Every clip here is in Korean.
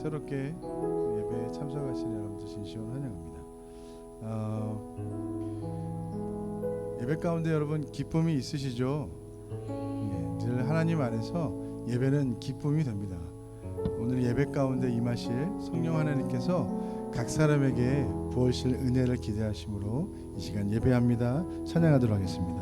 새롭게 예배에 참석하시는 여러분들 진심으로 환영합니다. 예배 가운데 여러분 기쁨이 있으시죠? 늘 하나님 안에서 예배는 기쁨이 됩니다. 오늘 예배 가운데 임하실 성령 하나님께서 각 사람에게 부으실 은혜를 기대하심으로 이 시간 예배합니다. 찬양하도록 하겠습니다.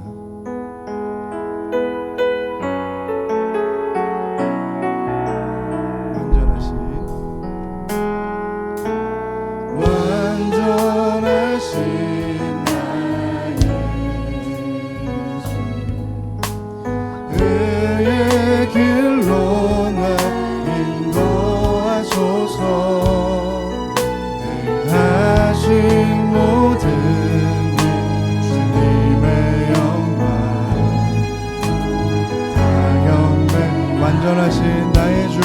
완전하신 나의 주,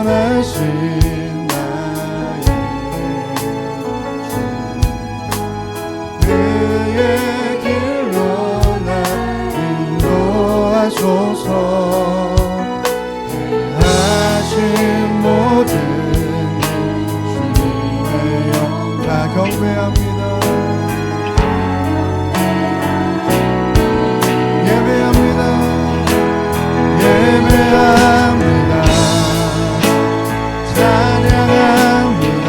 완전하신 나의 주, 그의 길로 나 인도하소서. 하신 모든 주님의 영광 다 경배합니다. 예배합니다. 찬양합니다.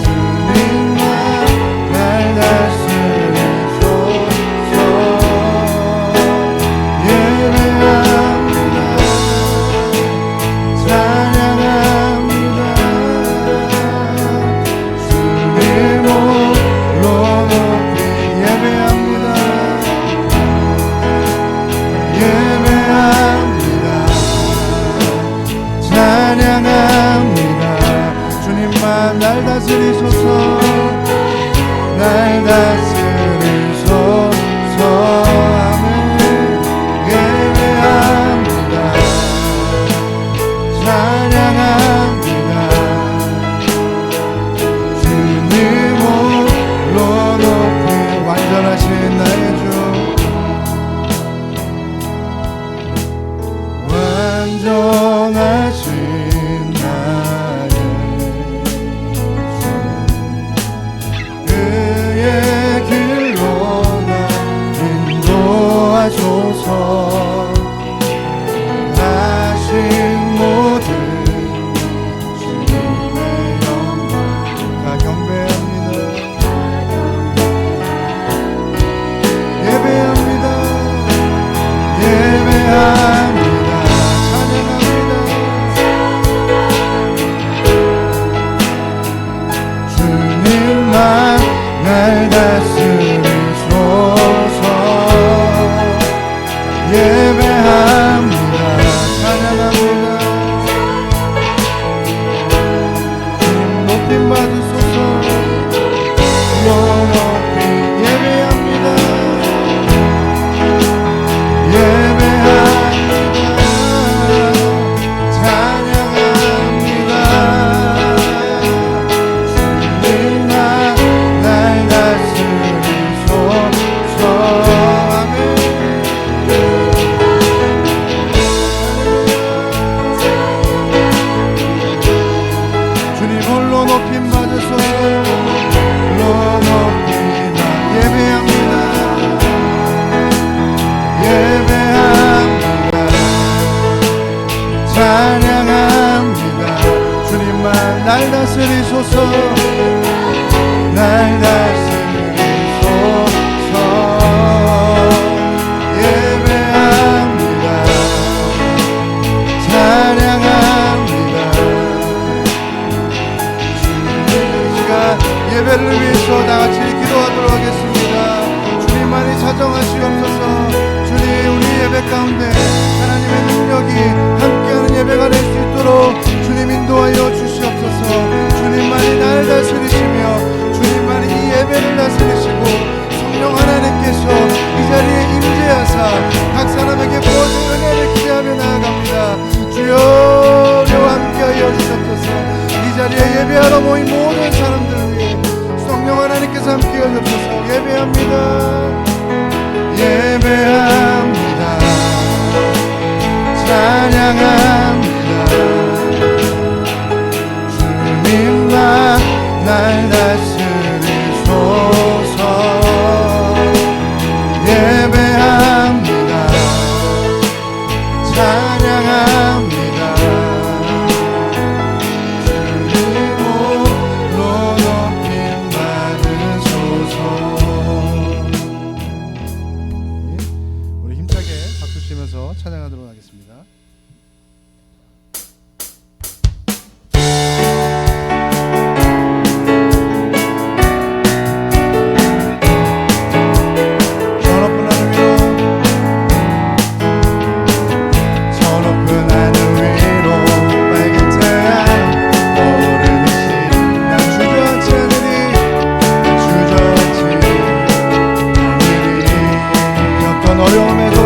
주님만 날 다스리소서. 예배합니다. 찬양합니다. 주님 홀로 높이 예배합니다. 찬양합니다. 주님만 날 다스리소서. 날 다스리소서. 아멘. 예배합니다. 찬양합니다. 주님 홀로 높이 완전하신 나의 주, 완전하신 나의 주, 그의 길로 나 인도하소서. 하신 모든 주님의 영광 다 경배합니다. 예배합니다. 예배합니다. 날 다스리소서. 예배합니다. 찬양합니다. 주님 높임 받으소서. 높이 예배합니다. 예배합니다. 찬양합니다. 주님만 날 다스리소서. 아멘. 주님 홀로 높임 받으소서. 홀로 높이나 예배합니다. 예배합니다. 찬양합니다. 주님만 날 다스리소서. 날 다스리소서. 예배합니다. 찬양합니다. 주님 이 시간 예배를 위해서 다같이 기도하도록 하겠습니다. 주님만이 자정하시옵소서. 주님 우리 예배 가운데 하나님의 능력이 함께하는 예배가 될 수 있도록 주님 인도하여 주시옵소서. 주님만이 날 다스리시며 주님만이 이 예배를 다스리시고 성령 하나님께서 이 자리에 임재하사 각 사람에게 부어진 은혜를 기대하며 나아갑니다. 주여 함께하여 주옵소서. 이 자리에 예배하러 모인 모든 사람들을 위해 성령 하나님께서 함께하여 주옵소서. 예배합니다. 예배합니다. 불러서 찬양하도록 하겠습니다. 어려움에도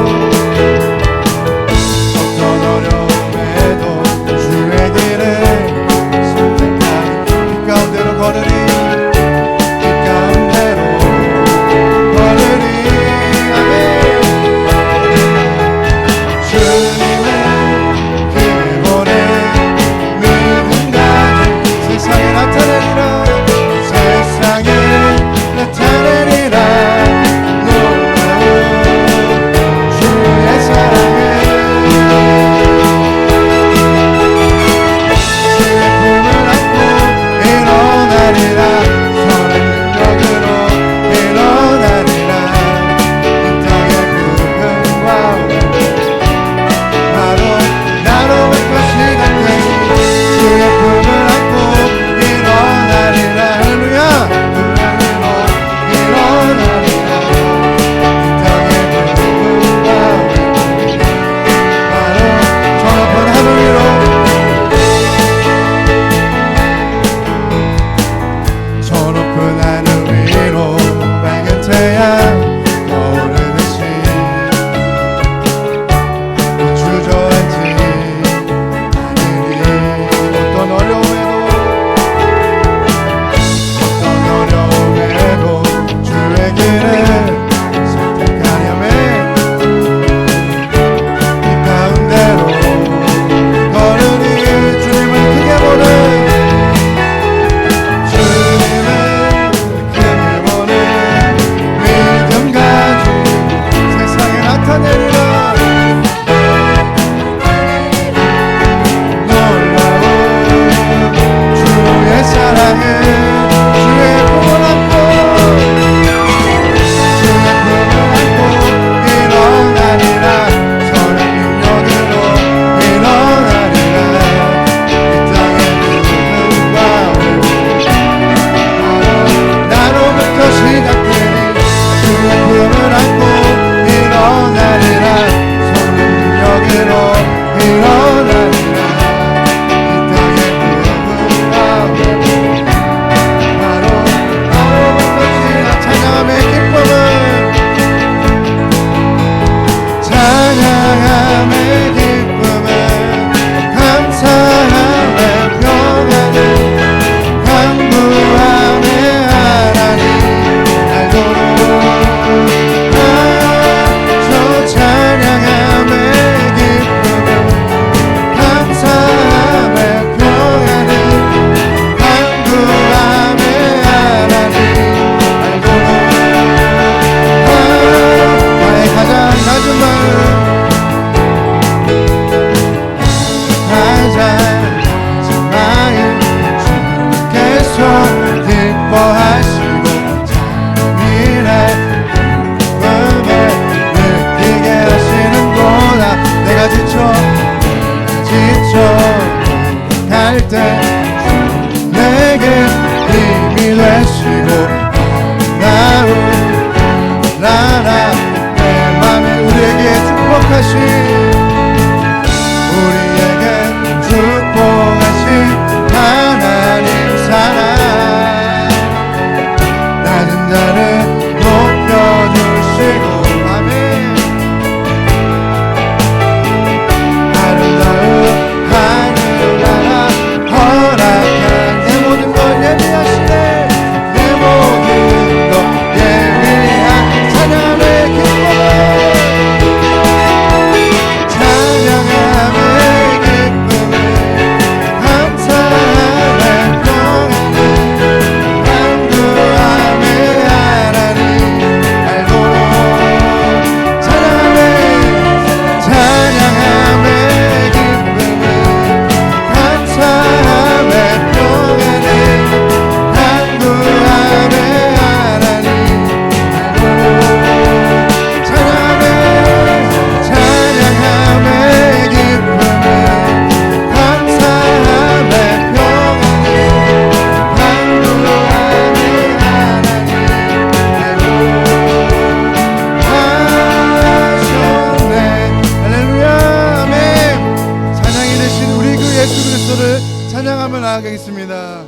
나아가겠습니다.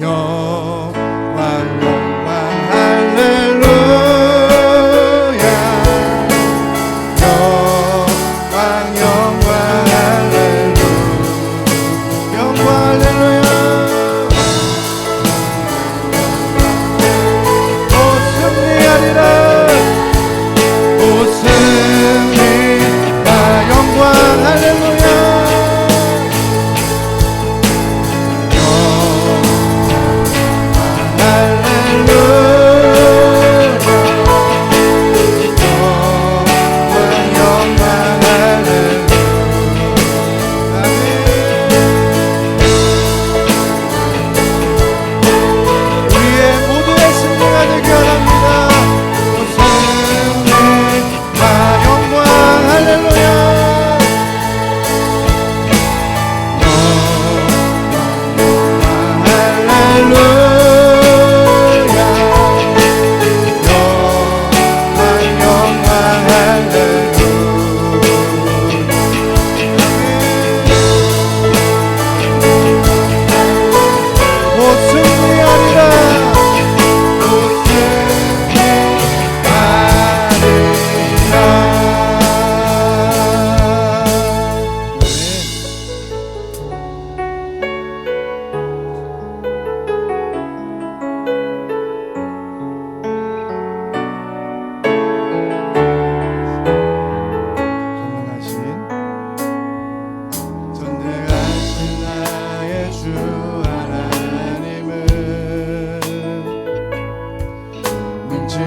영광 영광 할렐루야 영광 영광 할렐루야 영광 할렐루야 오 승리하리라 오 승리가 영광 할렐루야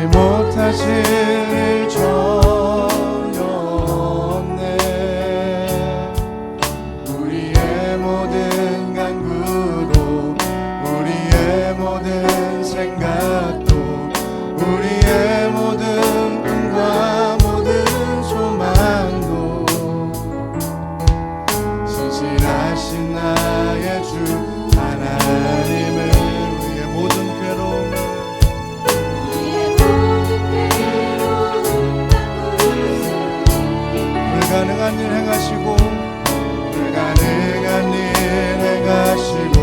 못하실 일 전혀 없네 우리의 모든 간구도 우리의 모든 생각도 우리의 모든 꿈과 모든 소망도 신실하신 나의 주 하나님을 우리의 모든 괴로움을 불가능한 일 행하시고 불가능한 일 행하시고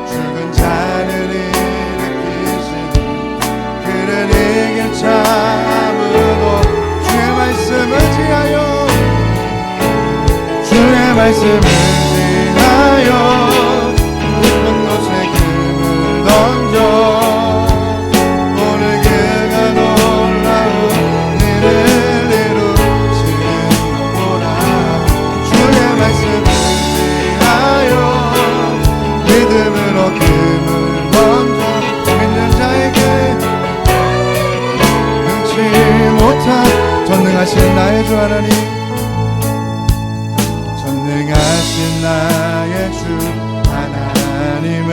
죽은 자를 일으키시니 그를 이길 자 아무도 주의 말씀을 지하여 주의 말씀을 지하여 깊은 곳에 금을 던져 오늘 그가 놀라운 일을 믿음으로 금을 던져 믿는 자에게 능치 못한 전능하신 나의 주 하나님 전능하신 나의 주 하나님을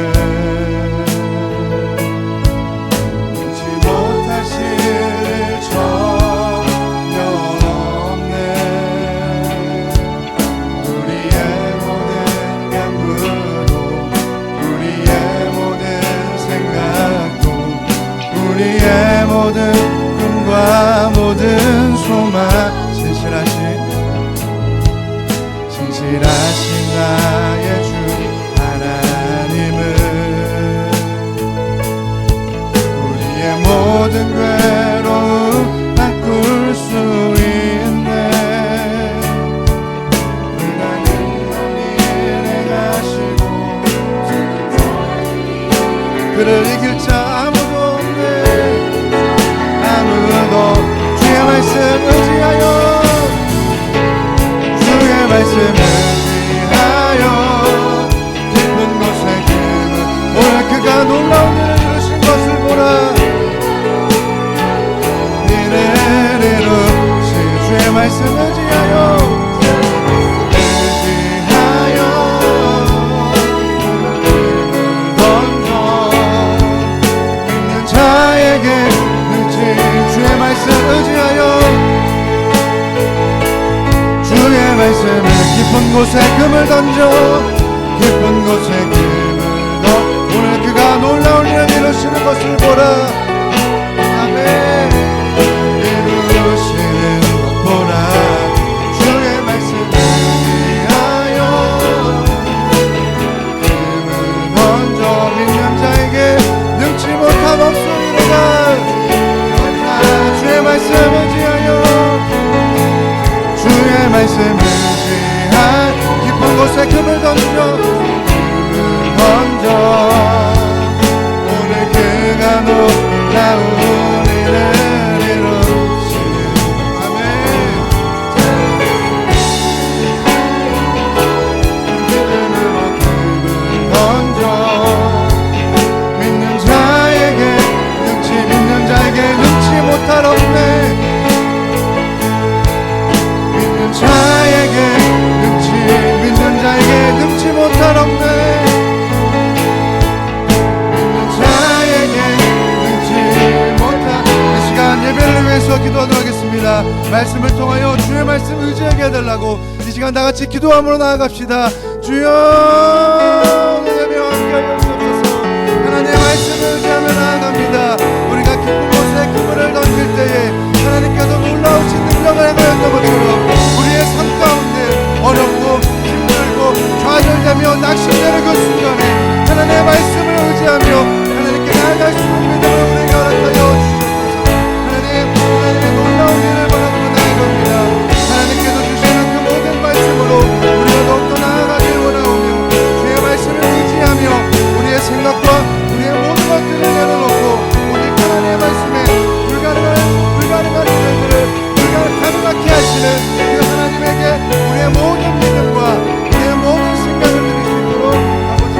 능치 못하실 전혀 없네 우리의 모든 간구도 우리의 모든 생각도 우리의 모든 꿈과 모든 소망 신실하신 나의 주 하나님을 우리의 모든 괴로움 바꿀 수 있네 불가능한 일 행하시고 그를 이길 자 아무도 없네 아무도 주의 말씀 의지하여 주의 말씀을 지하여 깊은 곳에 금을 오늘 그가 놀라운 일을 이루신 것을 보라 이를 이루신 주의 말씀을 지하여 깊은 곳에 금을 던져 깊은 곳에 금을 던져 오늘 그가 놀라운 일을 이루시는 것을 보라 아멘 이루시는 것 보라 주의 말씀을 위하여 하겠습니다. 말씀을 통하여 주의 말씀 의지하게 해달라고 이 시간 다같이 기도함으로 나아갑시다. 주여 은혜며 함께하여 주옵소서. 하나님의 말씀을 의지하며 나아갑니다. 우리가 깊은 곳에 그물을 던질 때에 하나님께서 놀라우신 능력을 행하였던 것처럼 우리의 삶 가운데 어렵고 힘들고 좌절되며 낙심되는 그 순간에 하나님의 말씀을 의지하며 하나님께 나아갈 수 있는 믿음을 우리에게 허락하여 주시옵소서. 하나님의 놀라운 일을 바라보며 나아갑니다. 하나님께서 주시는 그 모든 말씀으로 우리가 더욱더 나아가길 원하오며 주의 말씀을 의지하며 우리의 생각과 우리의 모든 것들을 내려놓고 오직 하나님의 말씀에 불가능한 일들을 가능하게 하시는 그 하나님에게 우리의 모든 믿음과 우리의 모든 생각을 드릴 수 있도록 아버지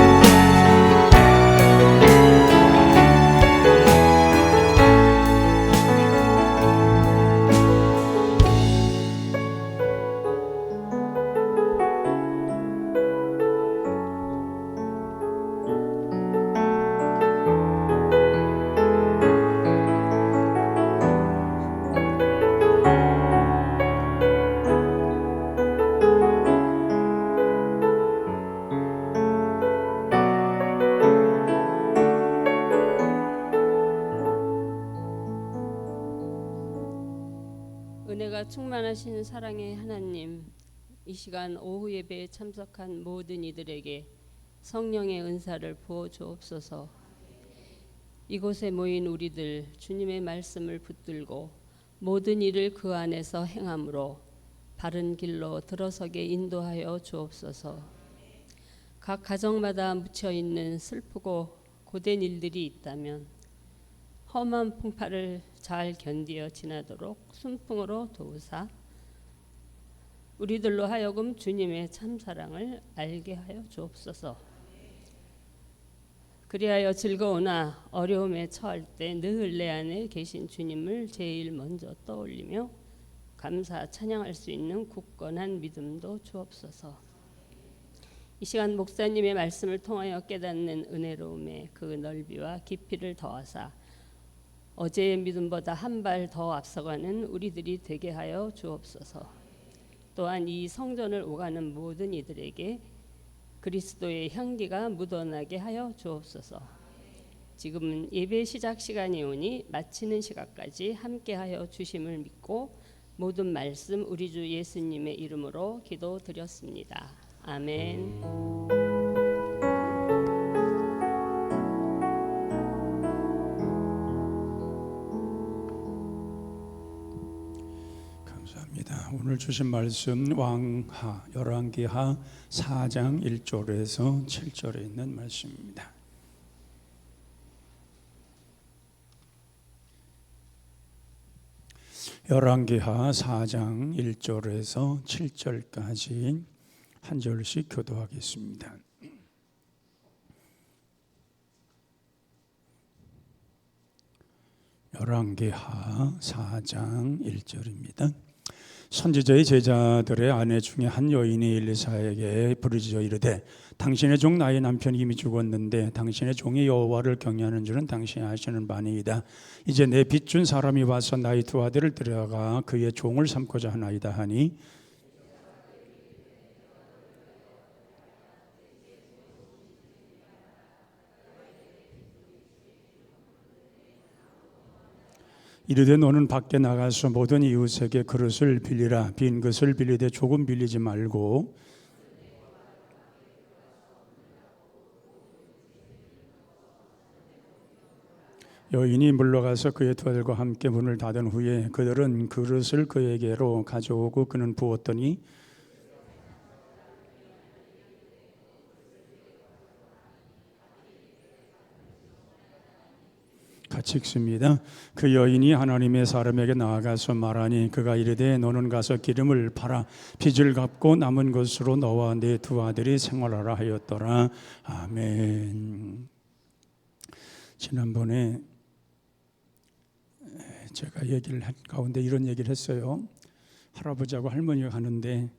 은혜가 충만하신 사랑의 하나님, 이 시간 오후 예배에 참석한 모든 이들에게 성령의 은사를 부어 주옵소서. 이곳에 모인 우리들 주님의 말씀을 붙들고 모든 일을 그 안에서 행함으로 바른 길로 들어서게 인도하여 주옵소서. 각 가정마다 묻혀 있는 슬프고 고된 일들이 있다면 험한 풍파를 잘 견디어 지나도록 순풍으로 도우사 우리들로 하여금 주님의 참사랑을 알게 하여 주옵소서. 그리하여 즐거우나 어려움에 처할 때 늘 내 안에 계신 주님을 제일 먼저 떠올리며 감사 찬양할 수 있는 굳건한 믿음도 주옵소서. 이 시간 목사님의 말씀을 통하여 깨닫는 은혜로움의 그 넓이와 깊이를 더하사 어제의 믿음보다 한 발 더 앞서가는 우리들이 되게 하여 주옵소서. 또한 이 성전을 오가는 모든 이들에게 그리스도의 향기가 묻어나게 하여 주옵소서. 지금은 예배 시작 시간이 오니 마치는 시간까지 함께하여 주심을 믿고 모든 말씀 우리 주 예수님의 이름으로 기도드렸습니다. 아멘. 오늘 주신 말씀 열왕기하 4장 1절에서 7절에 있는 말씀입니다. 열왕기하 4장 1절에서 7절까지 한 절씩 교도하겠습니다. 열왕기하 4장 1절입니다. 선지자의 제자들의 아내 중에 한 여인이 엘리사에게 부르짖어 이르되 당신의 종 나의 남편이 이미 죽었는데 당신의 종이 여호와를 경외하는 줄은 당신이 아시는 바니이다. 이제 내 빚준 사람이 와서 나의 두 아들을 데려가 그의 종을 삼고자 하나이다 하니 이르되 너는 밖에 나가서 모든 이웃에게 그릇을 빌리라. 빈 그릇을 빌리되 조금 빌리지 말고 여인이 물러가서 그의 두 아들과 함께 문을 닫은 후에 그들은 그릇을 그에게로 가져오고 그는 부었더니 같이 읽습니다. 그 여인이 하나님의 사람에게 나아가서 말하니 그가 이르되 너는 가서 기름을 팔아 빚을 갚고 남은 것으로 너와 네 두 아들이 생활하라 하였더라. 아멘. 지난번에 제가 얘기를 한 가운데 이런 얘기를 했어요. 할아버지하고 할머니가 가는데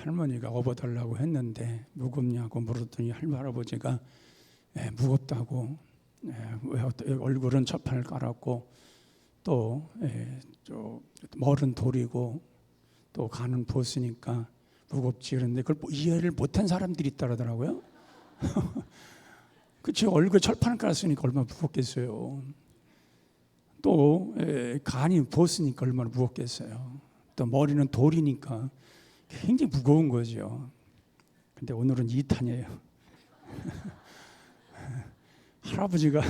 할머니가 업어달라고 했는데 무겁냐고 물었더니 할아버지가 무겁다고 왜 얼굴은 첫판을 깔았고 또 멀은 돌이고 또 가는 보스니까 무겁지. 그런데 그걸 이해를 못한 사람들이 있다더라고요. 그치, 얼굴에 철판을 깔았으니까 얼마나 무겁겠어요. 또 간이 보스니까 얼마나 무겁겠어요. 또 머리는 돌이니까 굉장히 무거운 거죠. 근데 오늘은 2탄이에요. 할아버지가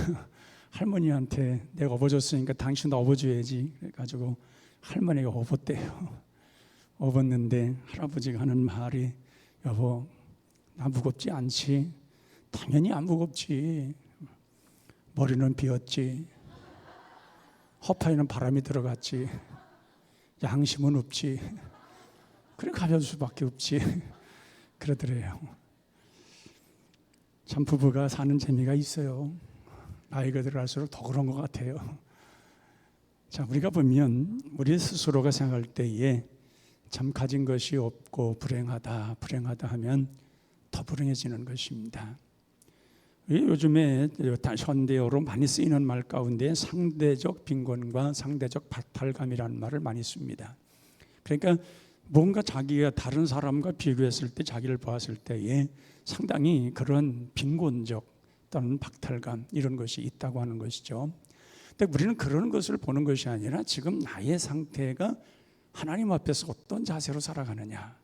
할머니한테 내가 업어줬으니까 당신도 업어줘야지 그래가지고 할머니가 업었대요. 업었는데 할아버지가 하는 말이, 여보 나 무겁지 않지? 당연히 안 무겁지. 머리는 비었지, 허파에는 바람이 들어갔지, 양심은 없지, 그래 가벼울 수밖에 없지 그러더래요. 참 부부가 사는 재미가 있어요. 나이가 들어갈수록 더 그런 것 같아요. 자, 우리가 보면 우리 스스로가 생각할 때에 참 가진 것이 없고 불행하다 하면 더 불행해지는 것입니다. 요즘에 현대어로 많이 쓰이는 말 가운데 상대적 빈곤과 상대적 박탈감이라는 말을 많이 씁니다. 그러니까 뭔가 자기가 다른 사람과 비교했을 때, 자기를 보았을 때에 상당히 그런 빈곤적 또는 박탈감 이런 것이 있다고 하는 것이죠. 근데 우리는 그런 것을 보는 것이 아니라 지금 나의 상태가 하나님 앞에서 어떤 자세로 살아가느냐,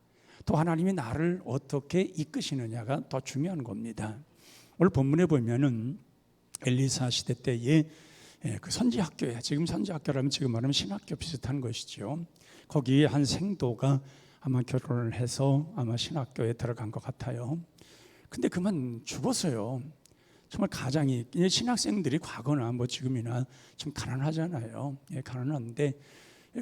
또 하나님이 나를 어떻게 이끄시느냐가 더 중요한 겁니다. 오늘 본문에 보면은 엘리사 시대 때에 그 선지학교에, 지금 선지학교라면 지금 말하면 신학교 비슷한 것이죠. 거기에 한 생도가 아마 결혼을 해서 아마 신학교에 들어간 것 같아요. 근데 그만 죽었어요. 정말 가장이, 신학생들이 과거나 뭐 지금이나 좀 가난하잖아요. 가난한데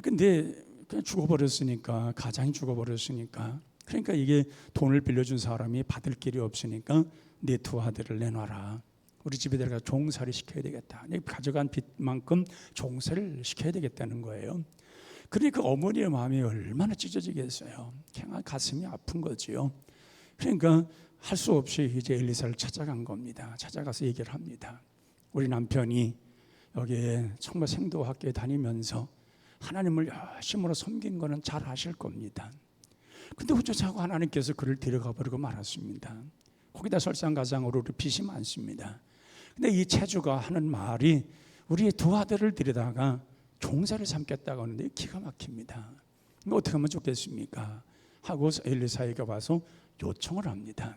근데 그냥 죽어버렸으니까, 가장이 죽어버렸으니까, 그러니까 이게 돈을 빌려준 사람이 받을 길이 없으니까 네 두 아들을 내놔라. 우리 집에 들어가 종살이 시켜야 되겠다. 가져간 빚만큼 종살이를 시켜야 되겠다는 거예요. 그러니까 어머니의 마음이 얼마나 찢어지겠어요. 그냥 가슴이 아픈 거지요. 그러니까 할 수 없이 이제 엘리사를 찾아간 겁니다. 찾아가서 얘기를 합니다. 우리 남편이 여기에 정말 생도학교에 다니면서 하나님을 열심으로 섬긴 거는 잘 아실 겁니다. 근데 어쩌자고 하나님께서 그를 데려가 버리고 말았습니다. 거기다 설상가상으로 빚이 많습니다. 근데 이 체주가 하는 말이 우리 두 아들을 데려다가 종살이 삼겠다고 하는데 기가 막힙니다. 어떻게 하면 좋겠습니까? 하고 엘리사에게 와서 요청을 합니다.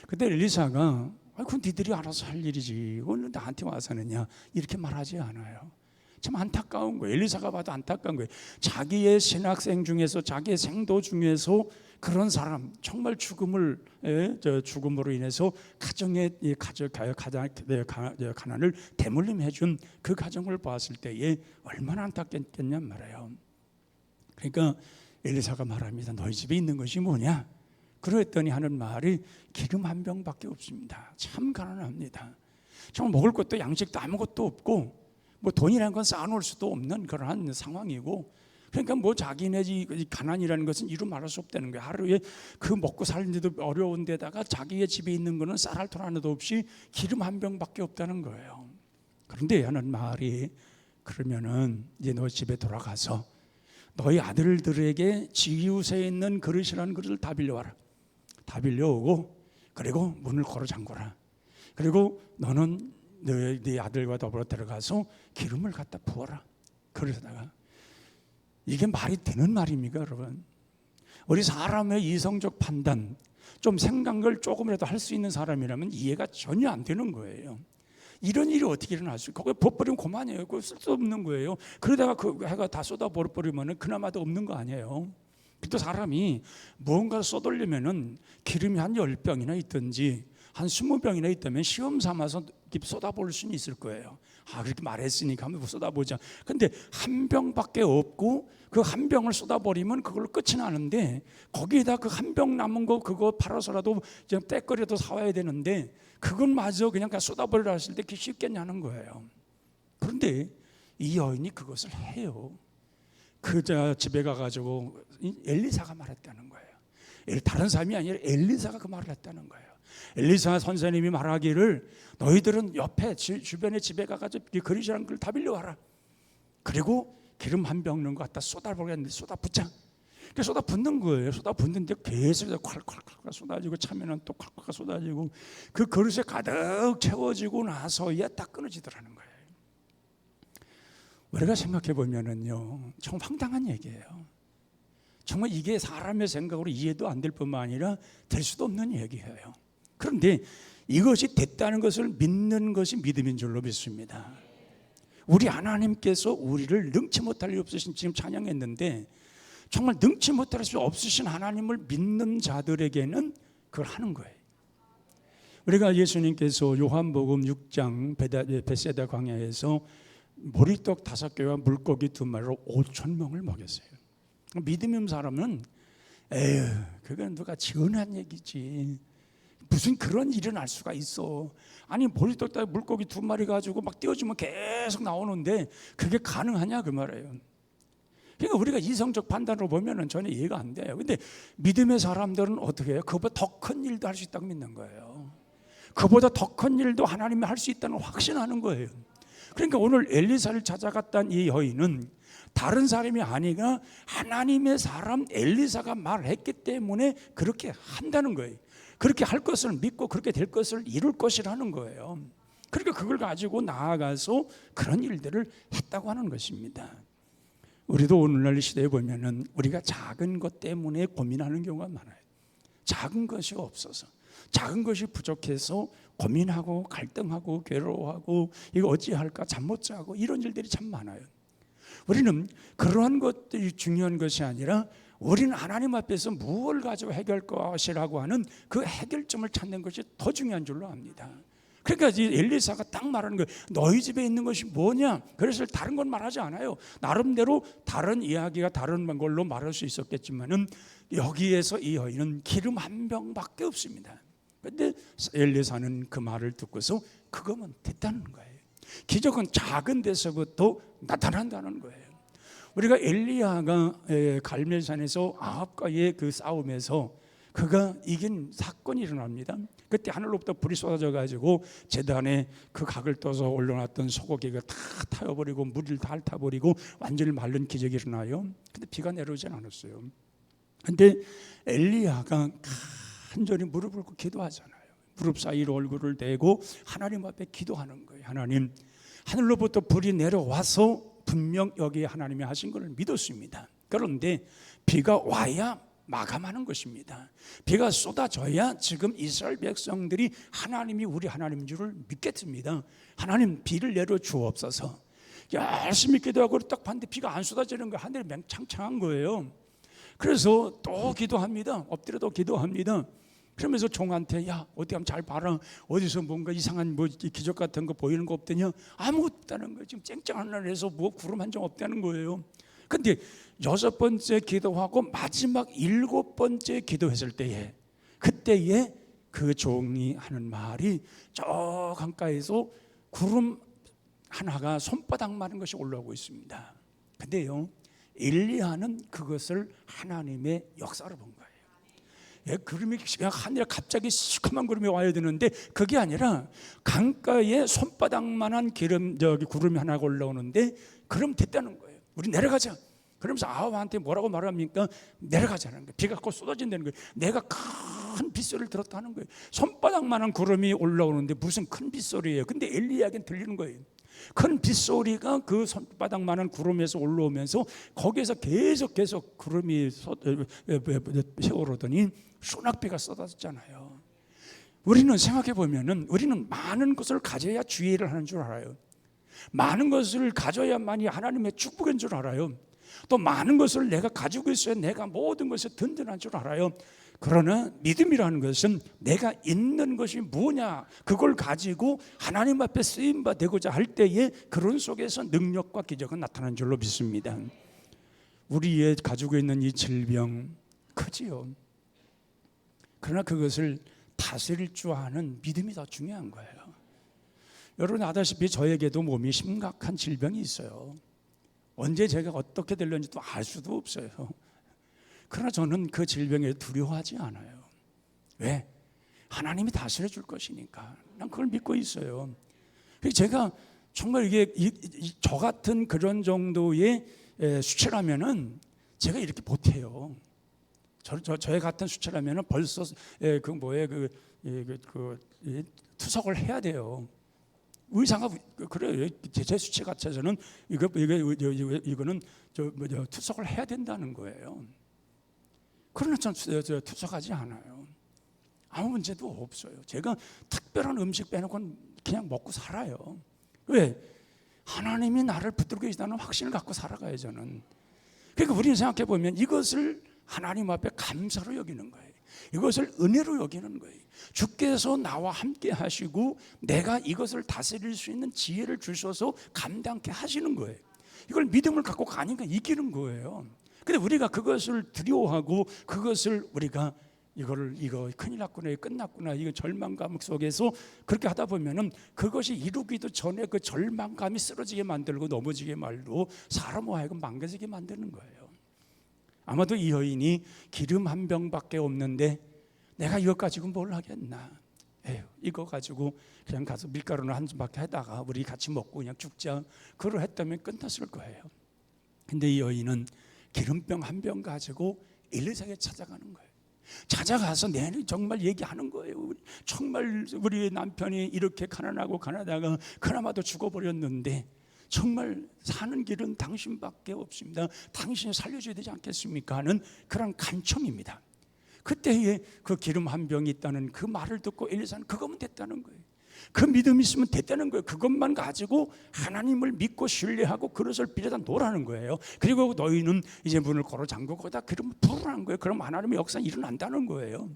근데 엘리사가 그건 니들이 알아서 할 일이지, 오늘 나한테 와서 하느냐, 이렇게 말하지 않아요. 참 안타까운 거예요. 엘리사가 봐도 안타까운 거예요. 자기의 신학생 중에서, 자기의 생도 중에서 그런 사람, 정말 죽음으로 인해서 가정의 가난을 대물림해 준 그 가정을 보았을 때에 얼마나 안타깝겠냔 말이에요. 그러니까 엘리사가 말합니다. 너희 집에 있는 것이 뭐냐? 그랬더니 하는 말이 기름 한 병밖에 없습니다. 참 가난합니다. 정말 먹을 것도 양식도 아무것도 없고 뭐 돈이라는 건 쌓아놓을 수도 없는 그러한 상황이고, 그러니까 뭐 자기네 가난이라는 것은 이루 말할 수 없다는 거예요. 하루에 그 먹고 살는데도 어려운 데다가 자기의 집에 있는 거는 쌀 톨 하나도 없이 기름 한 병밖에 없다는 거예요. 그런데 하는 말이, 그러면은 이제 너 집에 돌아가서 너희 아들들에게 지우새에 있는 그릇이라는 그릇을 다 빌려와라. 다 빌려오고 그리고 문을 걸어 잠궈라. 그리고 너는 네 아들과 더불어 들어가서 기름을 갖다 부어라. 그러다가 이게 말이 되는 말입니까, 여러분? 우리 사람의 이성적 판단, 좀 생각을 조금이라도 할 수 있는 사람이라면 이해가 전혀 안 되는 거예요. 이런 일이 어떻게 일어날 수 있고, 거기 벗버리면 그만이에요. 그거 쓸 수 없는 거예요. 그러다가 그 해가 다 쏟아버리면 그나마도 없는 거 아니에요. 또 사람이 무언가를 쏟으려면은 기름이 한 10병이나 있든지 한 20병이나 있다면 시험 삼아서 쏟아볼 수는 있을 거예요. 그렇게 말했으니까 한번 쏟아보자. 근데 한 병밖에 없고 그 한 병을 쏟아버리면 그걸로 끝이 나는데, 거기에다 그 한 병 남은 거 그거 팔아서라도 떼거리도 사와야 되는데 그것마저 그냥 쏟아버리라 했을 때 그게 쉽겠냐는 거예요. 그런데 이 여인이 그것을 해요. 그 집에 가가지고 엘리사가 말했다는 거예요. 다른 사람이 아니라 엘리사가 그 말을 했다는 거예요. 엘리사 선생님이 말하기를 너희들은 옆에 주변의 집에 가가지고 그릇이랑 걸 다 빌려와라. 그리고 기름 한 병 넣은 거 갖다 쏟아버렸는데 쏟아붓자. 그 쏟아붓는 거예요. 쏟아붓는데 계속 콸콸콸 쏟아지고 차면은 또 콸콸 쏟아지고 그 그릇에 가득 채워지고 나서야 딱 끊어지더라는 거예요. 우리가 생각해 보면은요, 정말 황당한 얘기예요. 정말 이게 사람의 생각으로 이해도 안 될 뿐만 아니라 될 수도 없는 얘기예요. 그런데 이것이 됐다는 것을 믿는 것이 믿음인 줄로 믿습니다. 우리 하나님께서 우리를 능치 못할 일 없으신, 지금 찬양했는데 정말 능치 못할 수 없으신 하나님을 믿는 자들에게는 그걸 하는 거예요. 우리가 예수님께서 요한복음 6장 베세다 광야에서 보리떡 5개와 물고기 2마리로 5,000명을 먹였어요. 믿음이 없는 사람은 에휴, 그건 누가 지어낸 얘기지, 무슨 그런 일은 알 수가 있어. 아니 보리떡 물고기 2마리 가지고 막 띄워주면 계속 나오는데 그게 가능하냐 그 말이에요. 그러니까 우리가 이성적 판단으로 보면은 전혀 이해가 안 돼요. 근데 믿음의 사람들은 어떻게 해요? 그보다 더 큰 일도 할 수 있다고 믿는 거예요. 그보다 더 큰 일도 하나님이 할 수 있다는 걸 확신하는 거예요. 그러니까 오늘 엘리사를 찾아갔던 이 여인은 다른 사람이 아니라 하나님의 사람 엘리사가 말했기 때문에 그렇게 한다는 거예요. 그렇게 할 것을 믿고 그렇게 될 것을 이룰 것이라는 거예요. 그러니까 그걸 가지고 나아가서 그런 일들을 했다고 하는 것입니다. 우리도 오늘날 시대에 보면은 우리가 작은 것 때문에 고민하는 경우가 많아요. 작은 것이 없어서, 작은 것이 부족해서 고민하고 갈등하고 괴로워하고 이거 어찌할까 잠 못 자고 이런 일들이 참 많아요. 우리는 그러한 것들이 중요한 것이 아니라 우리는 하나님 앞에서 무엇을 가지고 해결할 것이라고 하는 그 해결점을 찾는 것이 더 중요한 줄로 압니다. 그러니까 엘리사가 딱 말하는 거예요. 너희 집에 있는 것이 뭐냐? 그래서 다른 건 말하지 않아요. 나름대로 다른 이야기가 다른 걸로 말할 수 있었겠지만은 여기에서 이 여인은 기름 한 병밖에 없습니다. 그런데 엘리사는 그 말을 듣고서 그거면 됐다는 거예요. 기적은 작은 데서부터 나타난다는 거예요. 우리가 엘리야가 갈멜산에서 아합과의 그 싸움에서 그가 이긴 사건이 일어납니다. 그때 하늘로부터 불이 쏟아져 가지고 제단에 그 각을 떠서 올려놨던 소고기가 다 타버리고 물을 다 핥아버리고 완전히 마른 기적이 일어나요. 근데 비가 내려오진 않았어요. 근데 엘리야가 간절히 무릎을 꿇고 기도하잖아요. 무릎 사이로 얼굴을 대고 하나님 앞에 기도하는 거예요. 하나님, 하늘로부터 불이 내려와서 분명 여기에 하나님이 하신 것을 믿었습니다. 그런데 비가 와야 마감하는 것입니다. 비가 쏟아져야 지금 이스라엘 백성들이 하나님이 우리 하나님인 줄을 믿겠습니다. 하나님, 비를 내려 주옵소서. 열심히 기도하고 딱 봤는데 비가 안 쏟아지는 거예요. 하늘이 맹창창한 거예요. 그래서 또 기도합니다. 엎드려도 기도합니다. 그러면서 종한테, 야, 어디 한번 잘 봐라. 어디서 뭔가 이상한 뭐 기적 같은 거 보이는 거 없더냐? 아무것도 없다는 거예요. 지금 쨍쨍한 날에서 뭐 구름 한 점 없다는 거예요. 근데 6번째 기도하고 마지막 7번째 기도했을 때에, 그때에 그 종이 하는 말이 저 강가에서 구름 하나가 손바닥만한 것이 올라오고 있습니다. 근데요, 엘리야는 그것을 하나님의 역사로 본 거예요. 구름이 하늘에 갑자기 시커먼 구름이 와야 되는데 그게 아니라 강가에 손바닥만한 구름이 하나 올라오는데 그럼 됐다는 거예요. 우리 내려가자. 그러면서 아합한테 뭐라고 말합니까? 내려가자는 거예요. 비가 곧 쏟아진다는 거예요. 내가 큰 빗소리를 들었다는 거예요. 손바닥만한 구름이 올라오는데 무슨 큰 빗소리예요. 근데 엘리야에겐 들리는 거예요. 큰 빗소리가 그 손바닥만한 구름에서 올라오면서 거기에서 계속 구름이 세월오더니 소낙비가 쏟아졌잖아요. 우리는 생각해 보면은 우리는 많은 것을 가져야 주의를 하는 줄 알아요. 많은 것을 가져야만이 하나님의 축복인 줄 알아요. 또 많은 것을 내가 가지고 있어야 내가 모든 것에 든든한 줄 알아요. 그러나 믿음이라는 것은 내가 있는 것이 뭐냐, 그걸 가지고 하나님 앞에 쓰임바 되고자 할 때에 그런 속에서 능력과 기적은 나타나는 줄로 믿습니다. 우리의 가지고 있는 이 질병 크지요. 그러나 그것을 다스릴 줄 아는 믿음이 더 중요한 거예요. 여러분 아다시피 저에게도 몸이 심각한 질병이 있어요. 언제 제가 어떻게 될는지도 알 수도 없어요. 그러나 저는 그 질병에 두려워하지 않아요. 왜? 하나님이 다스려 줄 것이니까. 난 그걸 믿고 있어요. 제가 정말 이게 저 같은 그런 정도의 수치라면은 제가 이렇게 못해요. 저의 같은 수치라면은 벌써 투석을 해야 돼요. 의사가 그래요. 제 수치 같아서는 이거는 투석을 해야 된다는 거예요. 그러나 전 투석하지 않아요. 아무 문제도 없어요. 제가 특별한 음식 빼놓고는 그냥 먹고 살아요. 왜? 하나님이 나를 붙들고 계시다는 확신을 갖고 살아가요, 저는. 그러니까 우리는 생각해 보면 이것을 하나님 앞에 감사로 여기는 거예요. 이것을 은혜로 여기는 거예요. 주께서 나와 함께 하시고 내가 이것을 다스릴 수 있는 지혜를 주셔서 감당케 하시는 거예요. 이걸 믿음을 갖고 가니까 이기는 거예요. 근데 우리가 그것을 두려워하고 그것을 우리가 이거 큰일 났구나, 끝났구나, 이거 절망감 속에서 그렇게 하다 보면은 그것이 이루기도 전에 그 절망감이 쓰러지게 만들고 넘어지게 말로 사람을 하여금 망가지게 만드는 거예요. 아마도 이 여인이 기름 한 병밖에 없는데 내가 이거 가지고 뭘 하겠나, 이거 가지고 그냥 가서 밀가루를 한 줌밖에 하다가 우리 같이 먹고 그냥 죽자, 그걸 했다면 끝났을 거예요. 근데 이 여인은 기름병 한 병 가지고 엘리사에게 찾아가는 거예요. 찾아가서 내는 정말 얘기하는 거예요. 정말 우리 남편이 이렇게 가난하고 가난하다가 그나마도 죽어버렸는데 정말 사는 길은 당신밖에 없습니다. 당신이 살려줘야 되지 않겠습니까? 하는 그런 간청입니다. 그때에 그 기름 한 병이 있다는 그 말을 듣고 엘리사는 그거면 됐다는 거예요. 그 믿음이 있으면 됐다는 거예요. 그것만 가지고 하나님을 믿고 신뢰하고 그릇을 빌려다 놓으라는 거예요. 그리고 너희는 이제 문을 걸어 잠그고 거기다 기름을 부으라는 거예요. 그럼 하나님의 역사는 일어난다는 거예요.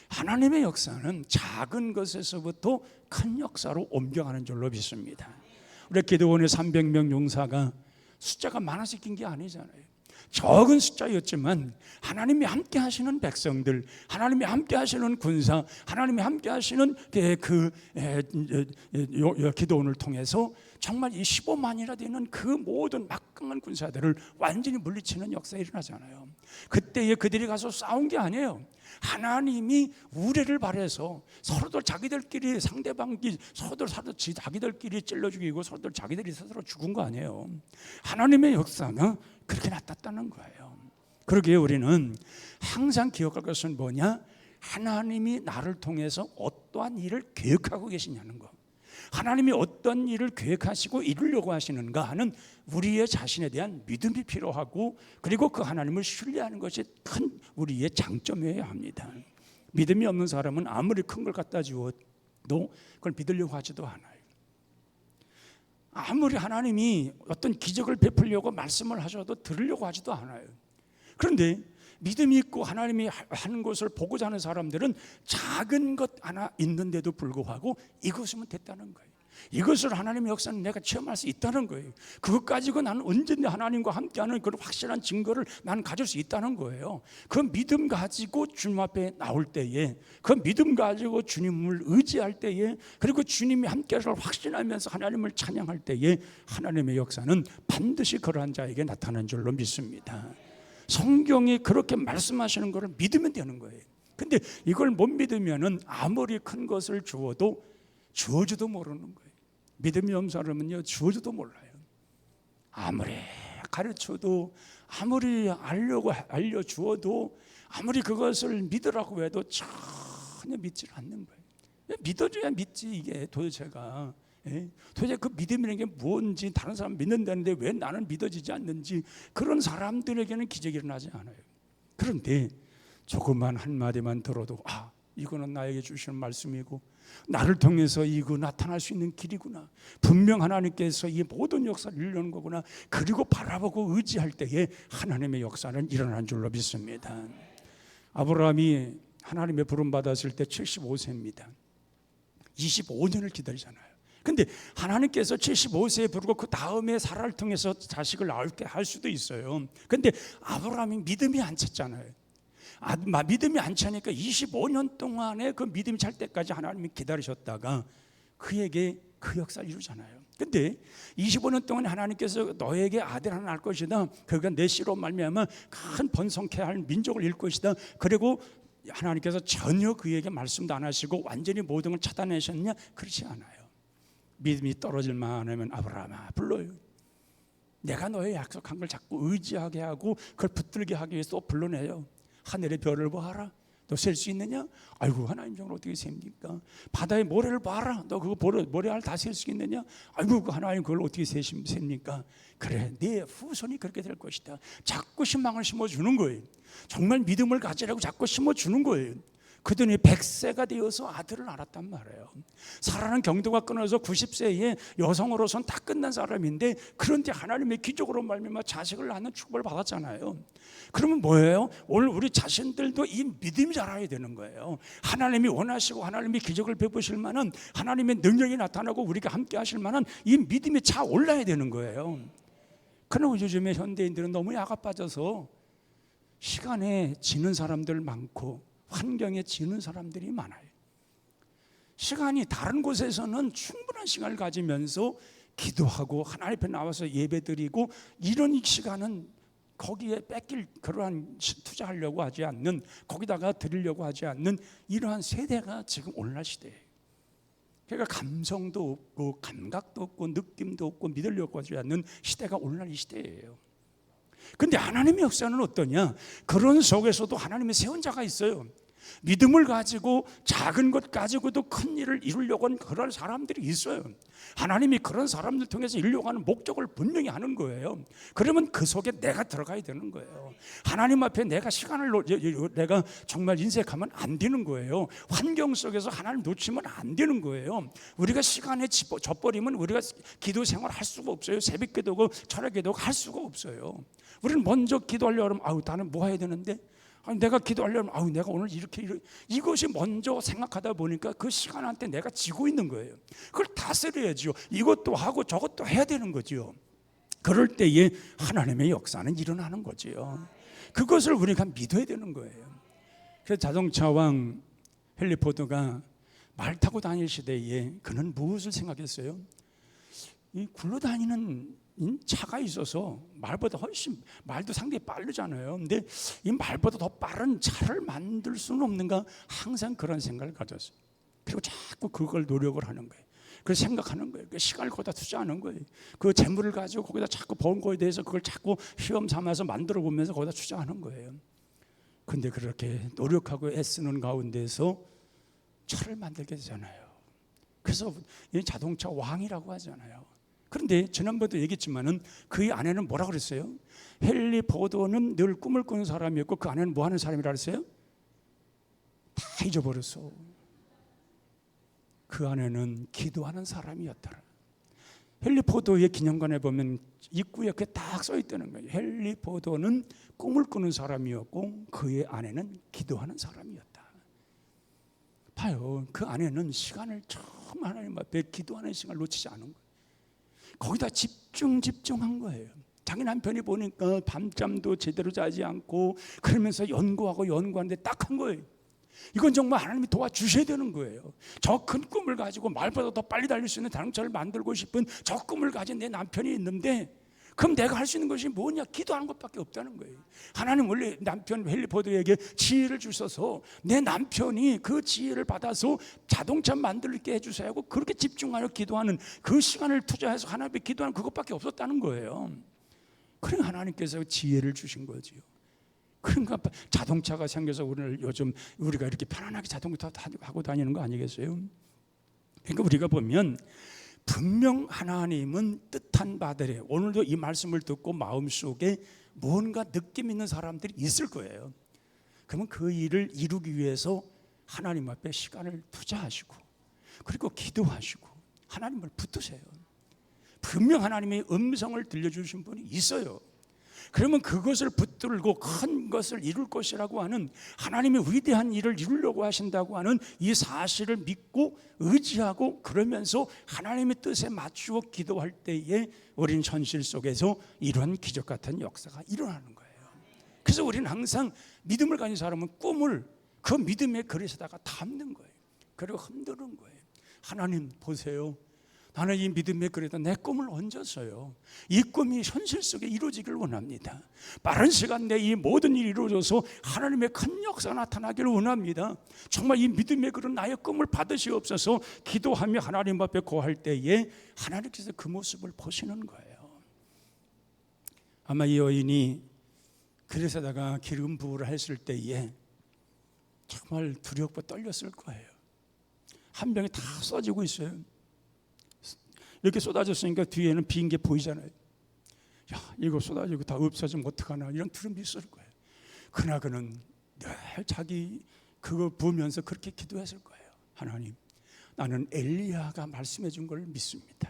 하나님의 역사는 작은 것에서부터 큰 역사로 옮겨가는 줄로 믿습니다. 우리 기드온의 300명 용사가 숫자가 많아지긴 게 아니잖아요. 적은 숫자였지만 하나님이 함께 하시는 백성들, 하나님이 함께 하시는 군사, 하나님이 함께 하시는 기드온을 통해서 정말 이 15만이나 되는 그 모든 막강한 군사들을 완전히 물리치는 역사가 일어나잖아요. 그때에 그들이 가서 싸운 게 아니에요. 하나님이 우레를 발해서 서로들 자기들끼리 자기들끼리 찔러 죽이고 서로들 자기들이 스스로 죽은 거 아니에요. 하나님의 역사가 그렇게 나타났다는 거예요. 그러기에 우리는 항상 기억할 것은 뭐냐? 하나님이 나를 통해서 어떠한 일을 계획하고 계시냐는 거. 하나님이 어떤 일을 계획하시고 이루려고 하시는가 하는 우리의 자신에 대한 믿음이 필요하고, 그리고 그 하나님을 신뢰하는 것이 큰 우리의 장점이어야 합니다. 믿음이 없는 사람은 아무리 큰 걸 갖다 주어도 그걸 믿으려고 하지도 않아요. 아무리 하나님이 어떤 기적을 베풀려고 말씀을 하셔도 들으려고 하지도 않아요. 그런데 믿음이 있고 하나님이 하는 것을 보고자 하는 사람들은 작은 것 하나 있는데도 불구하고 이것이면 됐다는 거예요. 이것을 하나님의 역사는 내가 체험할 수 있다는 거예요. 그것 가지고 나는 언제든지 하나님과 함께하는 그런 확실한 증거를 나는 가질 수 있다는 거예요. 그 믿음 가지고 주님 앞에 나올 때에, 그 믿음 가지고 주님을 의지할 때에, 그리고 주님이 함께하실 확신하면서 하나님을 찬양할 때에 하나님의 역사는 반드시 그러한 자에게 나타나는 줄로 믿습니다. 성경이 그렇게 말씀하시는 것을 믿으면 되는 거예요. 근데 이걸 못 믿으면은 아무리 큰 것을 주어도 주어지도 모르는 거예요. 믿음이 없는 사람은요, 주어지도 몰라요. 아무리 가르쳐도, 아무리 알려주어도, 아무리 그것을 믿으라고 해도 전혀 믿지 않는 거예요. 믿어줘야 믿지, 이게 도대체가. 도대체 그 믿음이라는 게 뭔지, 다른 사람 믿는다는데 왜 나는 믿어지지 않는지, 그런 사람들에게는 기적이 일어나지 않아요. 그런데 조금만 한마디만 들어도 이거는 나에게 주시는 말씀이고 나를 통해서 이거 나타날 수 있는 길이구나, 분명 하나님께서 이 모든 역사를 이루는 거구나, 그리고 바라보고 의지할 때에 하나님의 역사는 일어난 줄로 믿습니다. 아브라함이 하나님의 부름 받았을 때 75세입니다. 25년을 기다리잖아요. 근데 하나님께서 75세에 부르고 그 다음에 사라를 통해서 자식을 낳게 할 수도 있어요. 근데 아브라함이 믿음이 안 찼잖아요. 믿음이 안 차니까 25년 동안에 그 믿음이 찰 때까지 하나님이 기다리셨다가 그에게 그 역사를 이루잖아요. 근데 25년 동안 하나님께서 너에게 아들 하나 낳을 것이다, 그가 내 씨로 말미암아 큰 번성케 할 민족을 이룰 것이다, 그리고 하나님께서 전혀 그에게 말씀도 안 하시고 완전히 모든 걸 차단하셨냐? 그렇지 않아요. 믿음이 떨어질 만하면 아브라함아 불러요. 내가 너의 약속한 걸 자꾸 의지하게 하고 그걸 붙들게 하기 위해서 또 불러내요. 하늘의 별을 보아라. 너 셀 수 있느냐? 아이고 하나님 정을 어떻게 셉니까? 바다의 모래를 봐라. 너 그거 모래알 다 셀 수 있느냐? 아이고 하나님 그걸 어떻게 셉니까? 그래 네 후손이 그렇게 될 것이다. 자꾸 희망을 심어주는 거예요. 정말 믿음을 가지라고 자꾸 심어주는 거예요. 그들이 100세가 되어서 아들을 낳았단 말이에요. 사라는 경도가 끊어서 90세에 여성으로선 다 끝난 사람인데, 그런데 하나님의 기적으로 말미암아 자식을 낳는 축복을 받았잖아요. 그러면 뭐예요? 오늘 우리 자신들도 이 믿음이 자라야 되는 거예요. 하나님이 원하시고 하나님이 기적을 베푸실 만한, 하나님의 능력이 나타나고 우리가 함께 하실 만한 이 믿음이 차 올라야 되는 거예요. 그러나 요즘에 현대인들은 너무 야가 빠져서 시간에 지는 사람들 많고 환경에 지는 사람들이 많아요. 시간이 다른 곳에서는 충분한 시간을 가지면서 기도하고 하나님 앞에 나와서 예배드리고, 이런 시간은 거기에 뺏길 그러한 투자하려고 하지 않는, 거기다가 드리려고 하지 않는 이러한 세대가 지금 오늘날 시대예요. 그러니까 감성도 없고 감각도 없고 느낌도 없고 믿으려고 하지 않는 시대가 오늘날 이 시대예요. 근데 하나님의 역사는 어떠냐? 그런 속에서도 하나님의 세운 자가 있어요. 믿음을 가지고 작은 것 가지고도 큰 일을 이루려고 하는 그런 사람들이 있어요. 하나님이 그런 사람들 통해서 이루려고 하는 목적을 분명히 하는 거예요. 그러면 그 속에 내가 들어가야 되는 거예요. 하나님 앞에 내가 내가 정말 인색하면 안 되는 거예요. 환경 속에서 하나님 놓치면 안 되는 거예요. 우리가 시간에 져버리면 우리가 기도 생활 할 수가 없어요. 새벽 기도고 철학 기도고 할 수가 없어요. 우리는 먼저 기도하려면 나는 뭐 해야 되는데, 내가 기도하려면 내가 오늘 이렇게 이것이 먼저 생각하다 보니까 그 시간한테 내가 지고 있는 거예요. 그걸 다스려야죠. 이것도 하고 저것도 해야 되는 거죠. 그럴 때에 하나님의 역사는 일어나는 거죠. 그것을 우리가 믿어야 되는 거예요. 그래서 자동차 왕 헨리 포드가 말 타고 다닐 시대에 그는 무엇을 생각했어요? 이 굴러다니는 차가 있어서 말보다 훨씬, 말도 상당히 빠르잖아요. 근데 이 말보다 더 빠른 차를 만들 수는 없는가, 항상 그런 생각을 가졌어요. 그리고 자꾸 그걸 노력을 하는 거예요. 그래서 생각하는 거예요. 시간을 거기다 투자하는 거예요. 그 재물을 가지고 거기다 자꾸 번 거에 대해서 그걸 자꾸 시험 삼아서 만들어 보면서 거기다 투자하는 거예요. 근데 그렇게 노력하고 애쓰는 가운데서 차를 만들게 되잖아요. 그래서 이 자동차 왕이라고 하잖아요. 그런데 지난번에도 얘기했지만은 그 아내는 뭐라 그랬어요? 헨리 포드는 늘 꿈을 꾸는 사람이었고 그 아내는 뭐 하는 사람이라 그랬어요? 다 잊어버렸어. 그 아내는 기도하는 사람이었더라. 헨리 포드의 기념관에 보면 입구에 그게 딱 써 있다는 거예요. 헨리 포드는 꿈을 꾸는 사람이었고 그의 아내는 기도하는 사람이었다. 봐요. 그 아내는 시간을 처음 하나님 앞에 기도하는 시간을 놓치지 않은 거예요. 거기다 집중한 거예요. 자기 남편이 보니까 밤잠도 제대로 자지 않고 그러면서 연구하는데 딱 한 거예요. 이건 정말 하나님이 도와주셔야 되는 거예요. 저 큰 꿈을 가지고 말보다 더 빨리 달릴 수 있는 자동차를 만들고 싶은 저 꿈을 가진 내 남편이 있는데, 그럼 내가 할 수 있는 것이 뭐냐? 기도하는 것밖에 없다는 거예요. 하나님 원래 남편 헨리 포드에게 지혜를 주셔서 내 남편이 그 지혜를 받아서 자동차 만들게 해주셔야 하고, 그렇게 집중하여 기도하는 그 시간을 투자해서 하나님께 기도하는 그것밖에 없었다는 거예요. 그러니까 하나님께서 지혜를 주신 거지요. 그러니까 자동차가 생겨서 오늘 요즘 우리가 이렇게 편안하게 자동차 하고 다니는 거 아니겠어요? 그러니까 우리가 보면 분명 하나님은 뜻한 바들에, 오늘도 이 말씀을 듣고 마음속에 뭔가 느낌 있는 사람들이 있을 거예요. 그러면 그 일을 이루기 위해서 하나님 앞에 시간을 투자하시고 그리고 기도하시고 하나님을 붙드세요. 분명 하나님의 음성을 들려주신 분이 있어요. 그러면 그것을 붙들고 큰 것을 이룰 것이라고 하는, 하나님의 위대한 일을 이루려고 하신다고 하는 이 사실을 믿고 의지하고 그러면서 하나님의 뜻에 맞추어 기도할 때에 우리는 현실 속에서 이런 기적 같은 역사가 일어나는 거예요. 그래서 우리는 항상 믿음을 가진 사람은 꿈을 그 믿음의 그릇에다가 담는 거예요. 그리고 흔드는 거예요. 하나님 보세요. 나는 이 믿음의 그릇에 내 꿈을 얹었어요. 이 꿈이 현실 속에 이루어지길 원합니다. 빠른 시간 내에 이 모든 일이 이루어져서 하나님의 큰 역사가 나타나기를 원합니다. 정말 이 믿음의 그릇 나의 꿈을 받으시옵소서 기도하며 하나님 앞에 고할 때에 하나님께서 그 모습을 보시는 거예요. 아마 이 여인이 그릇에다가 기름 부으라 했을 때에 정말 두렵고 떨렸을 거예요. 한 병이 다 쏟아지고 있어요. 이렇게 쏟아졌으니까 뒤에는 빈 게 보이잖아요. 야, 이거 쏟아지고 다 없어지면 어떡하나, 이런 두려움이 있을 거예요. 그러나 그는 늘 자기 그거 부으면서 그렇게 기도했을 거예요. 하나님, 나는 엘리야가 말씀해 준 걸 믿습니다.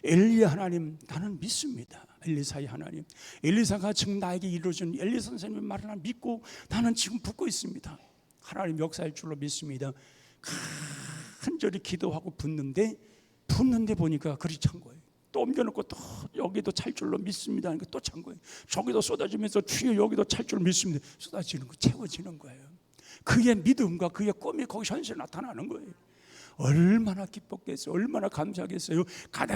엘리야 하나님, 나는 믿습니다. 엘리사의 하나님, 엘리사가 지금 나에게 이루어준 엘리 선생님의 말을 난 믿고 나는 지금 붓고 있습니다. 하나님 역사할 줄로 믿습니다. 간절히 기도하고 붓는데 보니까 그리 찬 거예요. 또 옮겨놓고 또 여기도 찰 줄로 믿습니다 하니까 또 찬 거예요. 저기도 쏟아지면서 주여 여기도 찰 줄로 믿습니다. 쏟아지는 거, 채워지는 거예요. 그의 믿음과 그의 꿈이 거기 현실에 나타나는 거예요. 얼마나 기뻤겠어요. 얼마나 감사하겠어요. 가득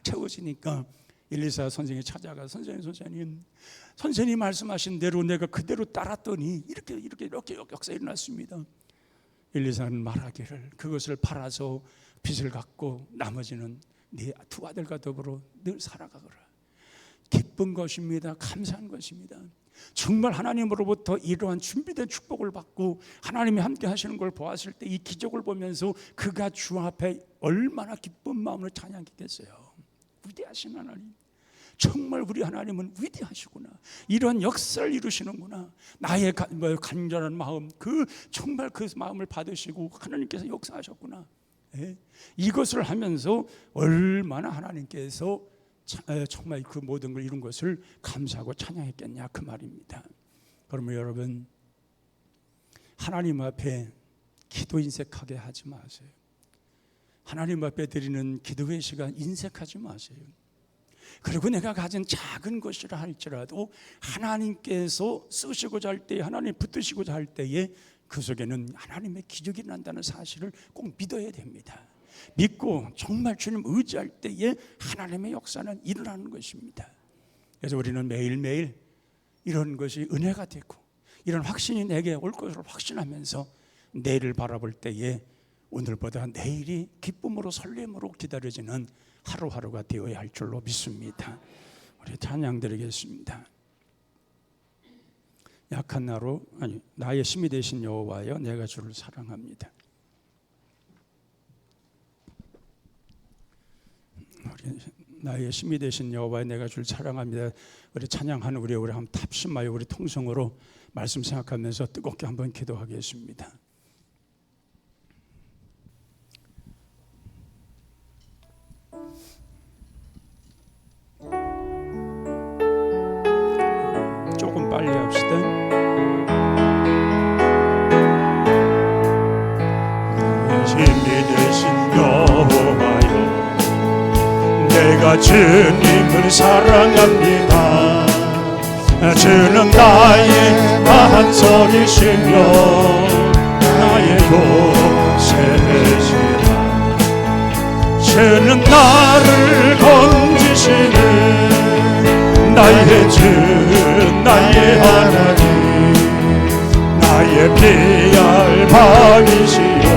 채워지니까 엘리사 선생님이 찾아가 선생님 말씀하신 대로 내가 그대로 따랐더니 이렇게 역사 일어났습니다. 엘리사는 말하기를 그것을 팔아서 빚을 갚고 나머지는 네 두 아들과 더불어 늘 살아가거라. 기쁜 것입니다. 감사한 것입니다. 정말 하나님으로부터 이러한 준비된 축복을 받고 하나님이 함께 하시는 걸 보았을 때 이 기적을 보면서 그가 주 앞에 얼마나 기쁜 마음으로 찬양했겠어요. 위대하신 하나님, 정말 우리 하나님은 위대하시구나. 이러한 역사를 이루시는구나. 나의 간절한 마음, 정말 그 마음을 받으시고 하나님께서 역사하셨구나. 예? 이것을 하면서 얼마나 하나님께서 정말 그 모든 걸 이룬 것을 감사하고 찬양했겠냐 그 말입니다. 그러면 여러분, 하나님 앞에 기도 인색하게 하지 마세요. 하나님 앞에 드리는 기도의 시간 인색하지 마세요. 그리고 내가 가진 작은 것이라 할지라도 하나님께서 쓰시고자 할 때에, 하나님 붙드시고자 할 때에 그 속에는 하나님의 기적이 난다는 사실을 꼭 믿어야 됩니다. 믿고 정말 주님 의지할 때에 하나님의 역사는 일어나는 것입니다. 그래서 우리는 매일매일 이런 것이 은혜가 되고 이런 확신이 내게 올 것을 확신하면서 내일을 바라볼 때에 오늘보다 내일이 기쁨으로 설렘으로 기다려지는 하루하루가 되어야 할 줄로 믿습니다. 우리 찬양 드리겠습니다. 약한 나로 나의 힘이 되신 여호와여 내가 주를 사랑합니다. 나의 힘이 되신 여호와여 내가 주를 사랑합니다. 우리 찬양하는 우리 한번 탑심하여 우리 통성으로 말씀 생각하면서 뜨겁게 한번 기도하겠습니다. 조금 빨리 합시다. 힘이 되신 여호와여 내가 주님을 사랑합니다. 주는 나의 반석이시며 나의 요새시라. 주는 나를 건지시는 나의 주 나의 하나님, 나의 피할 밤이시여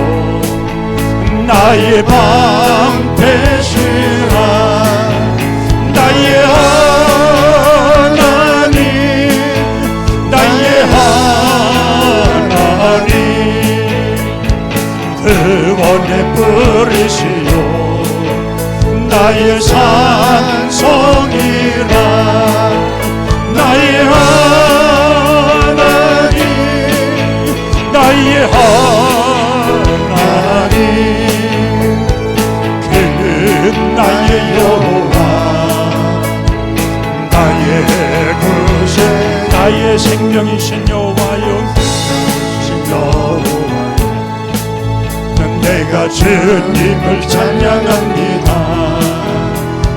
나의 방패시라. 나의 하나님, 나의 하나님, 구원의 뿌리시여 나의 산성이라. 나의 하나님, 나의 하나님, 그는 나의 여호와, 나의 구세, 나의 생명이신 여호와여, 내가 주님을 찬양합니다.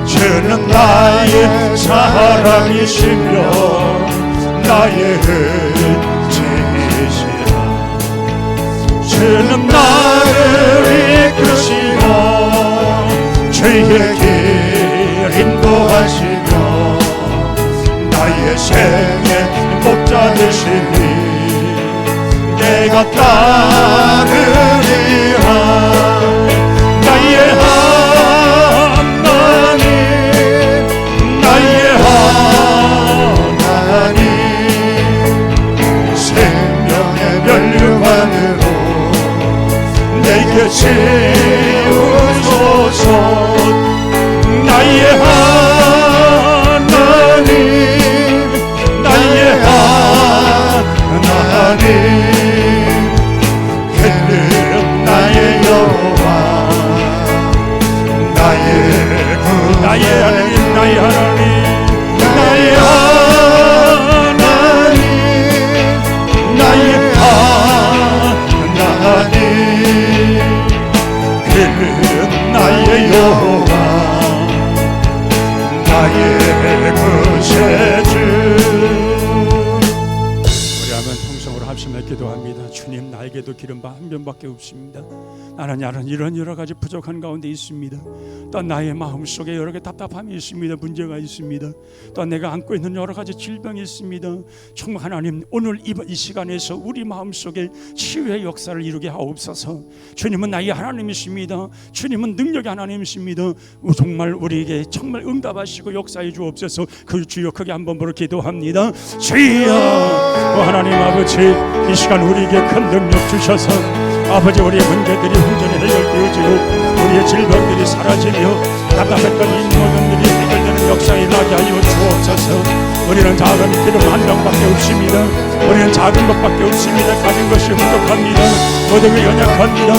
주는 나의 사랑이시며 나의 의지이시라. 주는 나를 이끄시고 주 너희의 길 인도하시며 나의 생의 목자 되시니 내가 따르리라. 나의 하나님 나의 하나님 생명의 면류관으로 내게 채우소서. 나의 하나님 나의 하나님 나의 여호와 나의 하나님 나의 하나님 나의 하나님 나의 하나님 그는 나의 여호와 나의 구세주. 우리 아멘 통성으로 합심해 기도합니다. 주님, 나에게도 기름 한 변밖에 없습니다. 나는 이런 여러 가지 부족한 가운데 있습니다. 또 나의 마음속에 여러 개 답답함이 있습니다. 문제가 있습니다. 또 내가 안고 있는 여러 가지 질병이 있습니다. 정말 하나님, 오늘 이 시간에서 우리 마음속에 치유의 역사를 이루게 하옵소서. 주님은 나의 하나님이십니다. 주님은 능력의 하나님이십니다. 정말 우리에게 정말 응답하시고 역사해 주옵소서. 그 주여 크게 한번 부르 기도합니다. 주여 하나님 아버지, 이 시간 우리에게 큰 능력 주셔서 아버지, 우리의 문제들이 온전히 해결되어지고 우리의 질병들이 사라지며 답답했던 이 모든 일이 해결되는 역사에 나게 하여 주옵소서. 우리는 작은 기름 한 병밖에 없습니다. 우리는 작은 것밖에 없습니다. 가진 것이 부족합니다. 모든 게 연약합니다.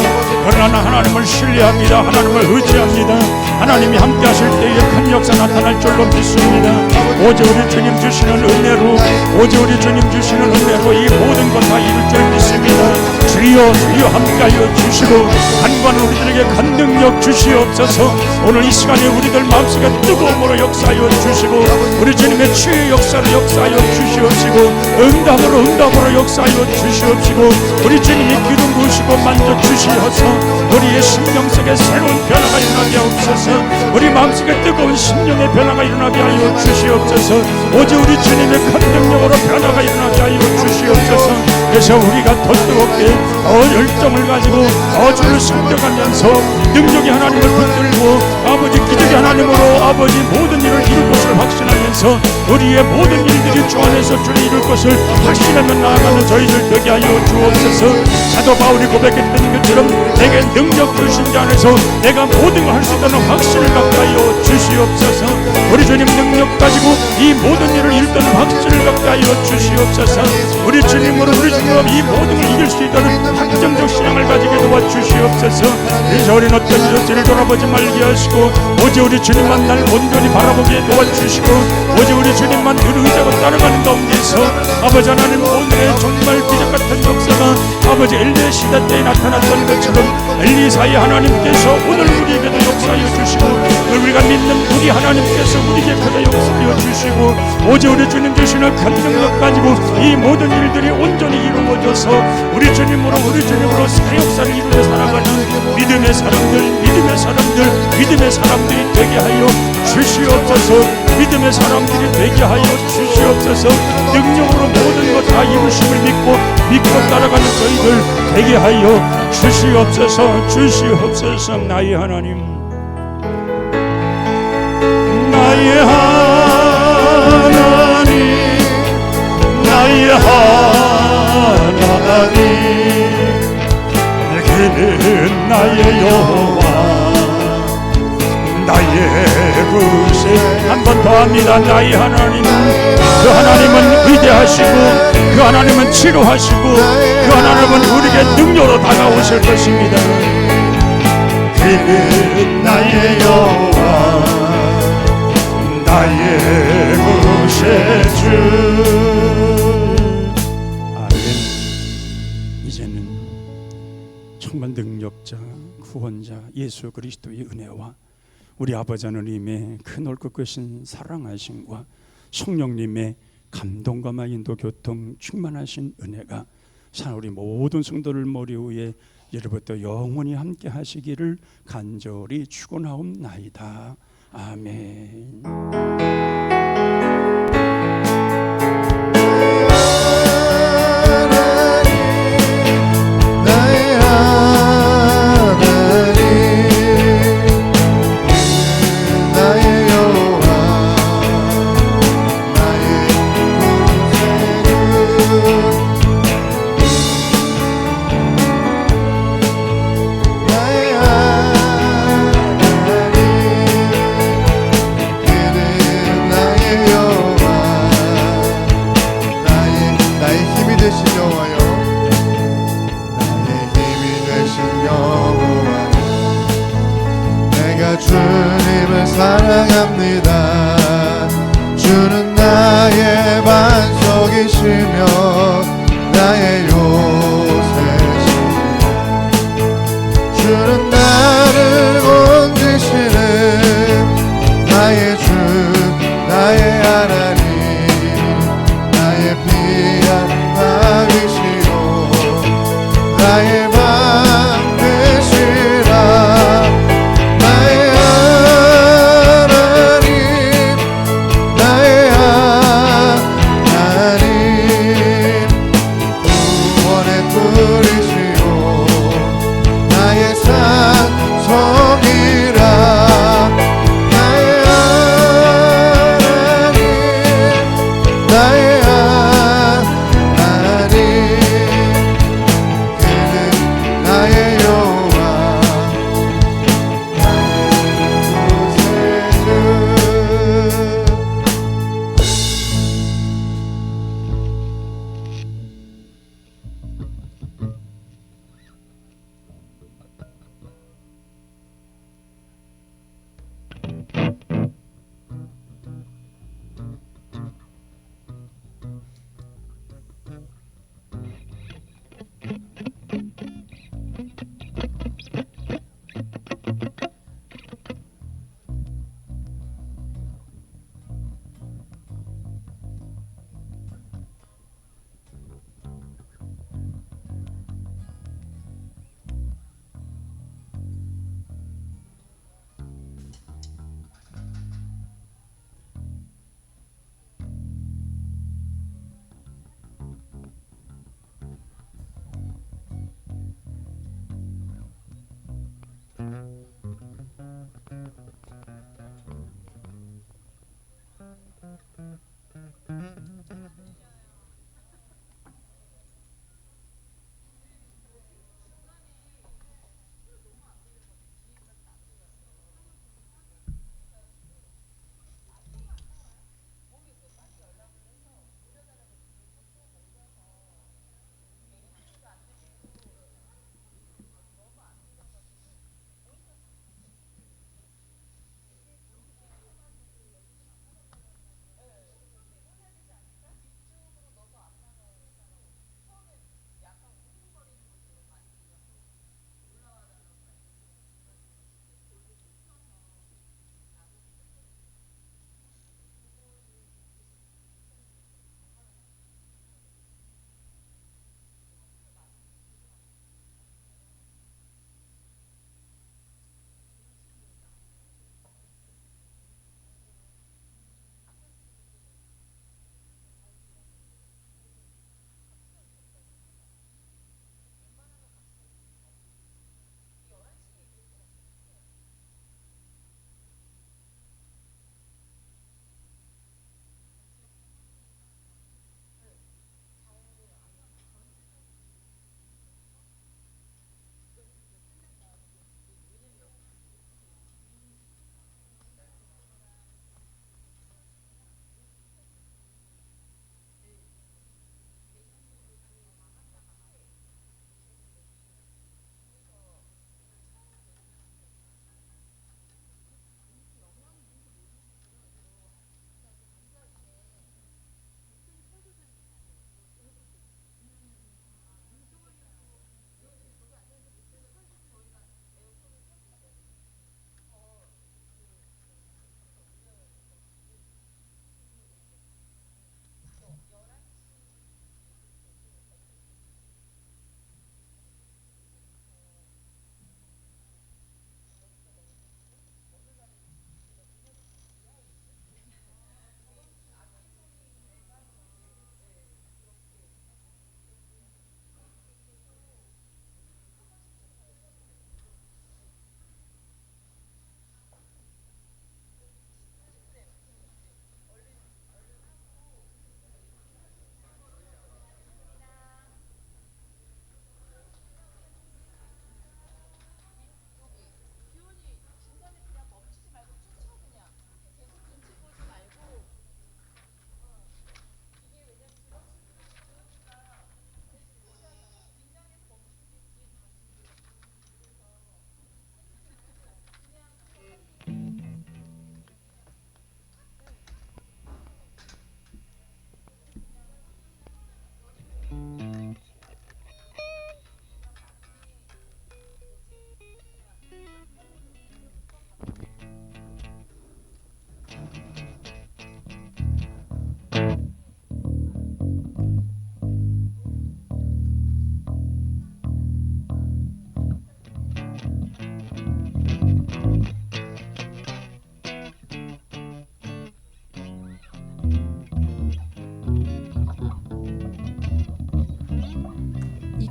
그러나 하나님을 신뢰합니다. 하나님을 의지합니다. 하나님이 함께 하실 때에 큰 역사 나타날 줄로 믿습니다. 오직 우리 주님 주시는 은혜로, 오직 우리 주님 주시는 은혜로 이 모든 것 다 이룰 줄 믿습니다. 주여 주여 함께하여 주시고 간과는 우리들에게 큰 능력 주시옵소서. 오늘 이 시간에 우리들 마음속에 뜨거움으로 역사하여 주시고 우리 주님의 치유 역사를 역사하여 주시옵시고 응답으로 역사하여 주시옵시고 우리 주님이 기름 부으시고 만져 주시어서 우리의 심령 속에 새로운 변화가 일어나게 하옵소서. 우리 마음속에 뜨거운 심령의 변화가 일어나게 하여 주시옵소서. 오직 우리 주님의 큰 능력으로 변화가 일어나게 하여 주시옵소서. 그래서 우리가 더 뜨겁게 더 열정을 가지고 주를 섬겨가면서 능력의 하나님을 붙들고 아버지 기적의 하나님으로 아버지 모든 일을 이룰 것을 확신하면서 우리의 모든 일들이 주 안에서 주를 이룰 것을 확신하며 나아가는 저희들 되게 하여 주옵소서. 사도 바울이 고백했던 것처럼 내게 능력 주신 자 안에서 내가 모든 걸 할 수 있다는 확신을 갖게 하여 주시옵소서. 우리 주님 능력 가지고 이 모든 일을 이룰다는 확신을 갖게 하여 주시옵소서. 우리 주님으로 우리 주님 이 모든 걸 이길 수 있다는 확정적 신앙을 가지게 도와주시옵소서. 그래서 우리는 어떤 일을 돌아보지 말게 하시고 오직 우리 주님만 날 온전히 바라보게 도와주시고 오직 우리 주님만 늘 의지하고 따라가는 가운데서 아버지 하나님, 오늘의 정말 기적같은 역사가 아버지 엘리야 시대 때에 나타났던 것처럼 엘리사의 하나님께서 오늘 우리에게도 역사하여 주시고 우리가 믿는 우리 하나님께서 우리에게 크게 역사하여 주시고 오직 우리 주님 주시는 큰 능력 가지고 이 모든 일들이 온전히 이루어져서 우리 주님으로 새 역사를 이루며 살아가는 믿음의 사람들이 되게 하여 주시옵소서. 믿음의 사람들이 되게 하여 주시옵소서. 능력으로 모든 것 다 이루심을 믿고 따라가는 저희들 되게 하여 주시옵소서. 나의 하나님 나의 하나님 그는 나의 여호와 나의 구세. 한 번 더 합니다. 나의 하나님, 그 하나님은 위대하시고 그 하나님은 치료하시고 그 하나님은 우리에게 능력으로 다가오실 것입니다. 그는 나의 여호와 나의 구세주. 아멘. 이제는 정말 능력자 구원자 예수 그리스도의 은혜와 우리 아버지 하나님의 큰 넓고 크신 사랑하심과 성령님의 감동과 인도 교통 충만하신 은혜가 우리 모든 성도를 머리 위에 이제부터 영원히 함께 하시기를 간절히 축원하옵나이다. 아멘. 주님을 사랑합니다. 주는 나의 반석이시며 나의 요새시며 주는 나를 건지시는 나의 주 나의 하나님 나의 피한 나이시오 나의 방 되시라 나의 하나님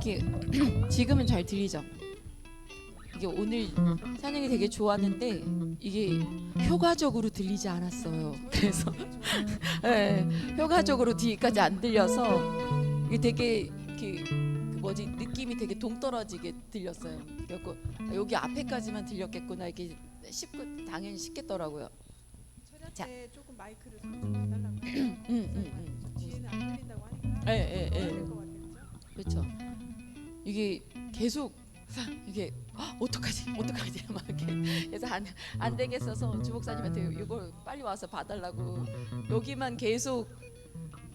이게 지금은 잘 들리죠? 이게 오늘 찬양이 되게 좋았는데 이게 효과적으로 들리지 않았어요. 그래서 네, 효과적으로 뒤까지 안 들려서 이게 되게 그 뭐지 느낌이 되게 동떨어지게 들렸어요. 그래서 여기 앞에까지만 들렸겠구나 이게 당연히 쉽겠더라고요. 자, 조금 마이크를 좀 봐달라고. 뒤에는 안 들린다고 하니까. 예. 그렇죠. 이게 계속 이게 어떡하지 막 이렇게 그래서 안 되겠어서 주목사님한테 이걸 빨리 와서 봐달라고 여기만 계속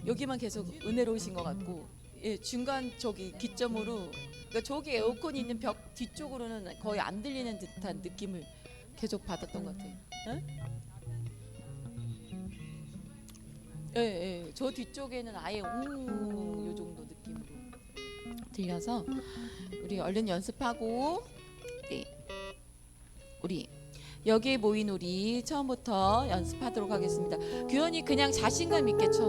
은혜로우신 것 같고 예, 중간 저기 기점으로 그러니까 저기 에어컨이 있는 벽 뒤쪽으로는 거의 안 들리는 듯한 느낌을 계속 받았던 것 같아요. 예, 저 뒤쪽에는 아예 요 정도 느낌으로 들려서 우리 얼른 연습하고 네. 우리 여기에 모인 우리 처음부터 연습하도록 하겠습니다. 규현이 그냥 자신감 있게 쳐.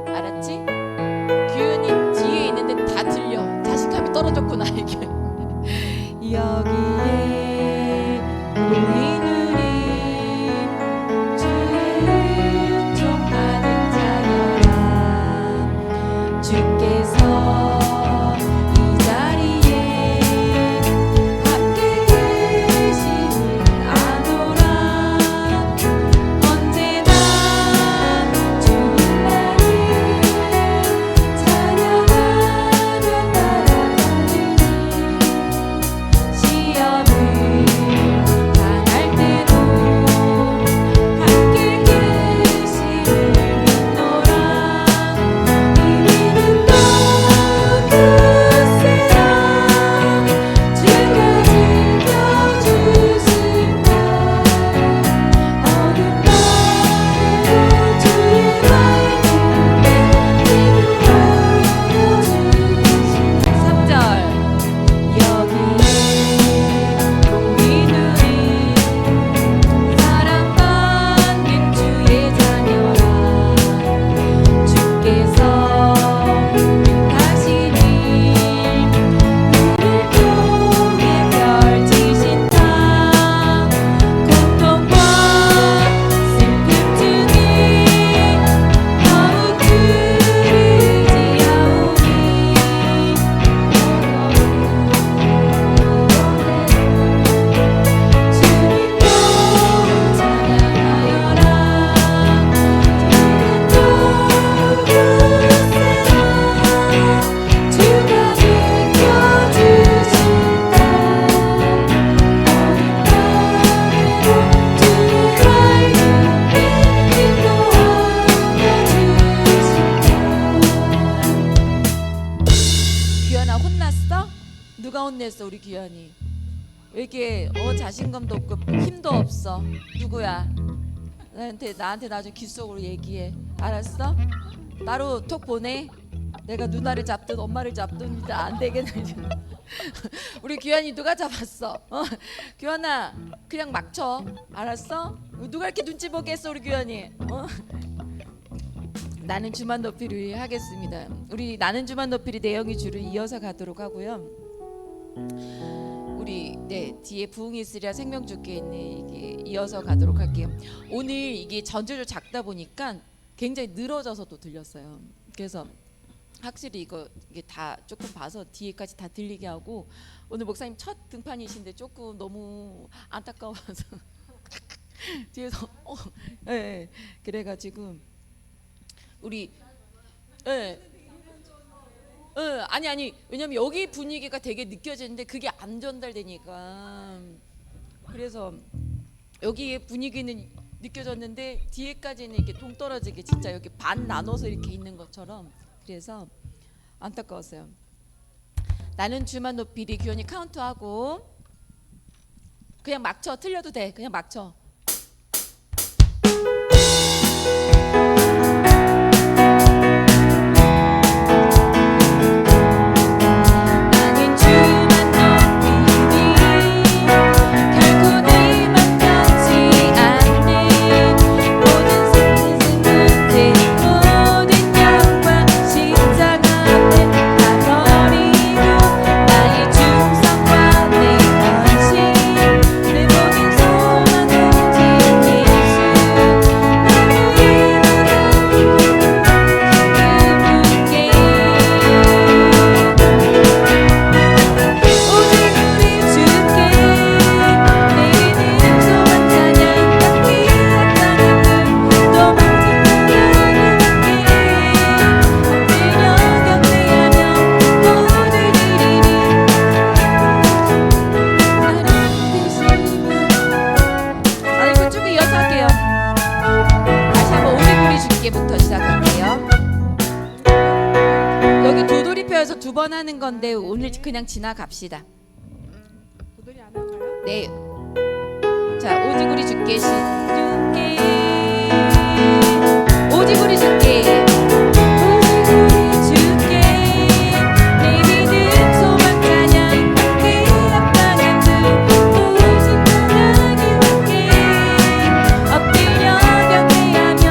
알았지? 규현이 뒤에 있는데 다 들려. 자신감이 떨어졌구나 이게. 여기에 모인 우리 주의 촉하는 자여라. 주께서 혼냈어 우리 규현이. 왜 이렇게 자신감도 없고 힘도 없어. 누구야? 나한테 나중에 귀 속으로 얘기해. 알았어? 따로 톡 보내. 내가 누나를 잡든 엄마를 잡든 안 되겠네. 우리 규현이 누가 잡았어? 규현아 그냥 막 쳐. 알았어? 누가 이렇게 눈치 보겠어 우리 규현이? 나는 주만 높이를 하겠습니다. 우리 나는 주만 높이를 내영이 줄을 이어서 가도록 하고요. 우리 뒤에 부흥이 있으랴 생명 주께 있네. 이게 이어서 가도록 할게요. 오늘 이게 전주를 작다 보니까 굉장히 늘어져서 또 들렸어요. 그래서 확실히 이게 다 조금 봐서 뒤에까지 다 들리게 하고, 오늘 목사님 첫 등판이신데 조금 너무 안타까워서 뒤에서 그래가지고 우리 아니 왜냐면 여기 분위기가 되게 느껴지는데 그게 안 전달되니까, 그래서 여기의 분위기는 느껴졌는데 뒤에까지는 이렇게 동떨어지게 진짜 여기 반 나눠서 이렇게 있는 것처럼, 그래서 안타까웠어요. 나는 주만 높이리. 규현이 카운트하고 그냥 막 쳐. 틀려도 돼. 그냥 막 쳐. 이어서 두 번 하는 건데 오늘 그냥 지나갑시다. 도돌이 안 나가요? 네. 자, 오지구리 줄게 줄게 오지구리 줄게 오지구리 줄게 내 믿음 소망 찬양 함께 합당한 두 오직 하나님 함께 엎드려 경배하며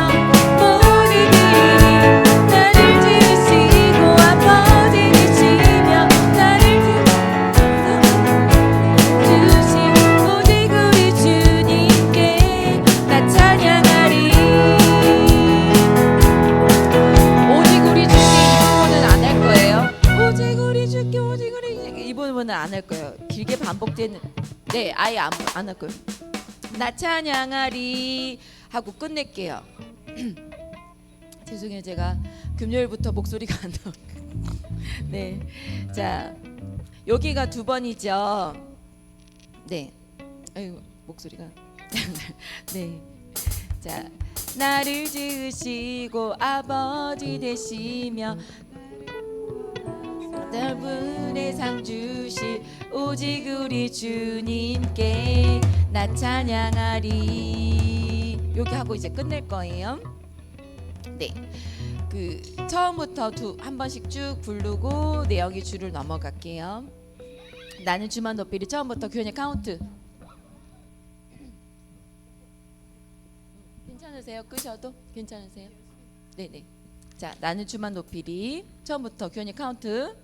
모두들이 나를 지으시고 아버지 되시며 나를 주신 오직 우리 주님께 나 찬양하리. 오직 우리 주께 이 부분은 안 할 거예요. 오직 우리 주께 오직 우리 주께 이 부분은 안 할 거예요. 길게 반복되는 네 아예 안 할 거예요. 나 찬양하리 하고 끝낼게요. 죄송해요 제가 금요일부터 목소리가 안 나와. 네, 자 여기가 두 번이죠. 네, 아이고 목소리가. 네, 자 나를 지으시고 아버지 되시며 넓은의 상 주시 오직 우리 주님께 나 찬양하리. 여기 하고 이제 끝낼 거예요. 네, 그 처음부터 한 번씩 쭉 부르고 네 여기 줄을 넘어갈게요. 나는 주만 높이리 처음부터 교연이 카운트. 괜찮으세요? 끄셔도 괜찮으세요? 네네. 자, 나는 주만 높이리 처음부터 교연이 카운트.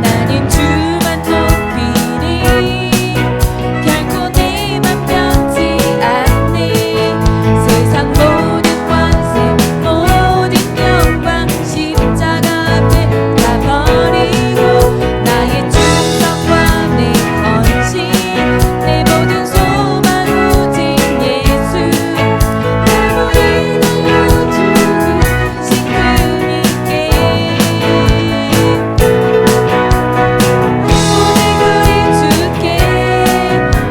나는 주만 높이리 결코 내 맘 변치 않네 세상 모든 권세 모든 영광 십자가 앞에 다 버리고 나의 충성과 내 헌신 내 모든 소망 오직 예수 날 보이 날려주신 그님께 오직 우리 주께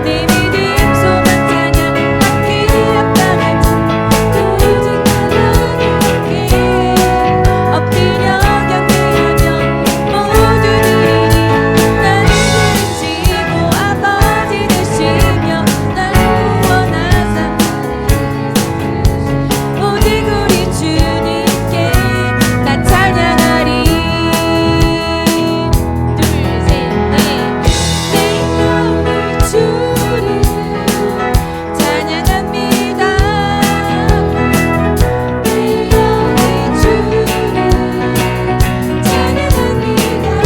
내 믿음 소망 찬양 함께 합당한 주 오직 하나님께 엎드려 경배하며 모두들이 나를 지으시고 아버지 되시며 나를 구원하사 오직 우리 주님께 나 찬양하리. 둘셋넷 내 영을 주를 찬양합니다. 내 영을 주를 찬양합니다.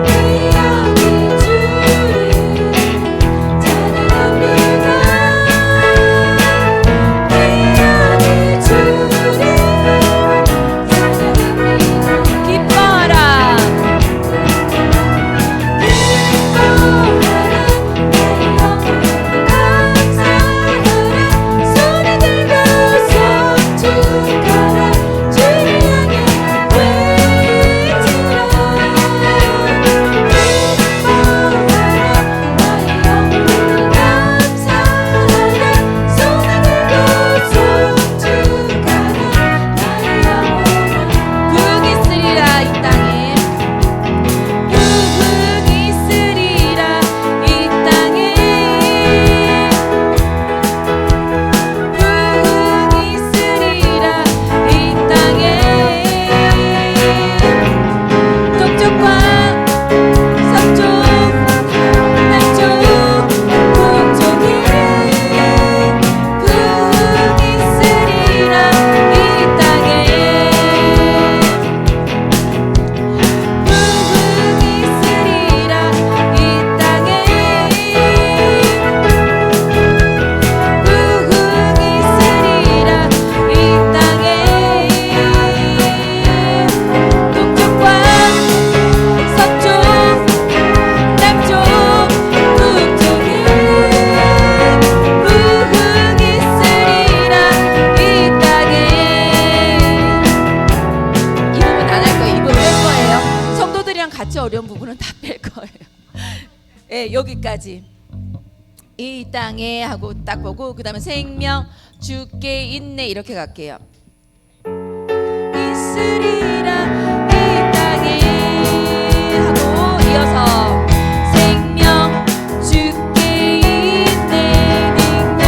내 영을 주를 찬양합니다. 기뻐하라 감사하라 손을 들고 손축하라 주를 향해 외치라 기뻐하라 나의 영혼 감사하라 손을 들고 손축하라 나의 영혼 부흥이 있으리라 이 땅에 부흥이 있으리라 이 땅에 부흥이 있으리라 이 땅에 동쪽과 서쪽 남쪽 북쪽에 부흥이 있으리라 이 땅에 부흥이 있으리라 이 땅에 부흥이 있으리라 이 땅에 동쪽과 서쪽 남쪽 북쪽에 부흥이 있으리라 이 땅에. 이 부분 안 할 거예요. 이 부분 뺄 거예요. 성도들이랑 같이 어려운 부분은 다 뺄 거예요. 예, 여기까지. 이 땅에 하고 딱 보고 그 다음에 생명 주께 있네 이렇게 갈게요. 있으리라 이 땅에 하고 이어서 생명 주께 있네 능력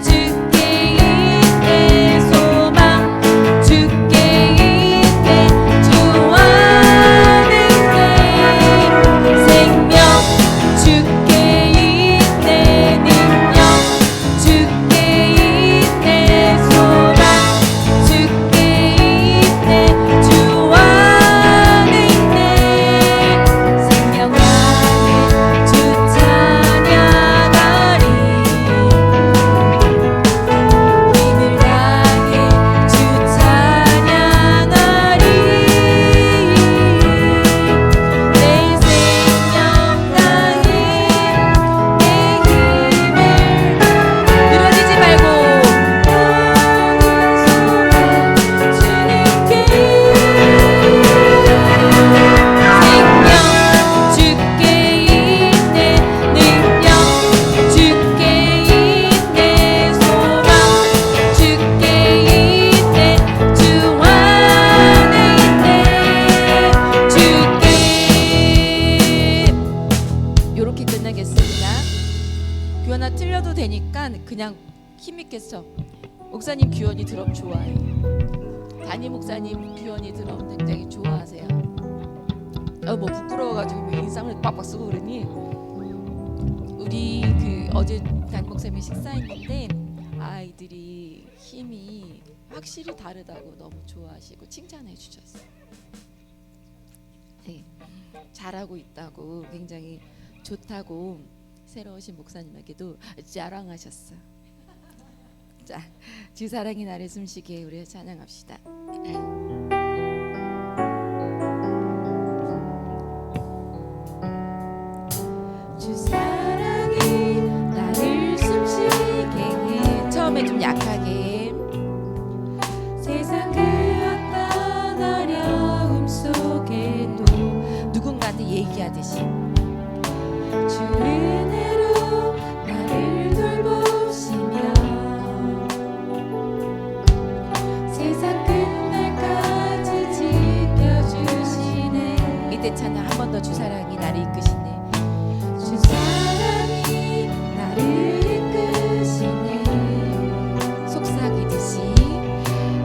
주께 있네 소망 주께 있네 주 안에 있네 생명 주께 있네 능력 주께 있네 소망 주께 있네 주 안에 있네 생명 안에 주 찬양하리 힘을 다해 주 찬양하리 내 생명 다해 내 힘을 늘어지지 말고 주님께 생명 주께 있네 능력 주께 있네 소망 주께 있네 주 안에 있네 주께 요렇게 끝나겠습니다. 규현아 틀려도 되니까 그냥 힘있게 쳐. 목사님 규현이 드럼 좋아해. 담임 목사님 규현이 드럼 굉장히 좋아하세요. 뭐 부끄러워가지고 뭐 인상을 빡빡 쓰고 그러니 우리 그 어제 담임 목사님이 식사했는데 아이들이 힘이 확실히 다르다고 너무 좋아하시고 칭찬해 주셨어요. 네, 잘하고 있다고 굉장히 좋다고 새로 오신 목사님에게도 자랑하셨어요. 자, 주 사랑이 나를 숨쉬게 우리 찬양합시다. 주 사랑이 나를 숨쉬게 해. 처음에 좀 약하게 세상 그 어떤 어려움 속에도 누군가한테 얘기하듯이 주 은혜로 나를 돌보시며 세상 끝날까지 지켜주시네. 이때 찬양 한 번 더 주 사랑이 나를 이끄시네. 주 사랑이 나를 이끄시네. 속삭이듯이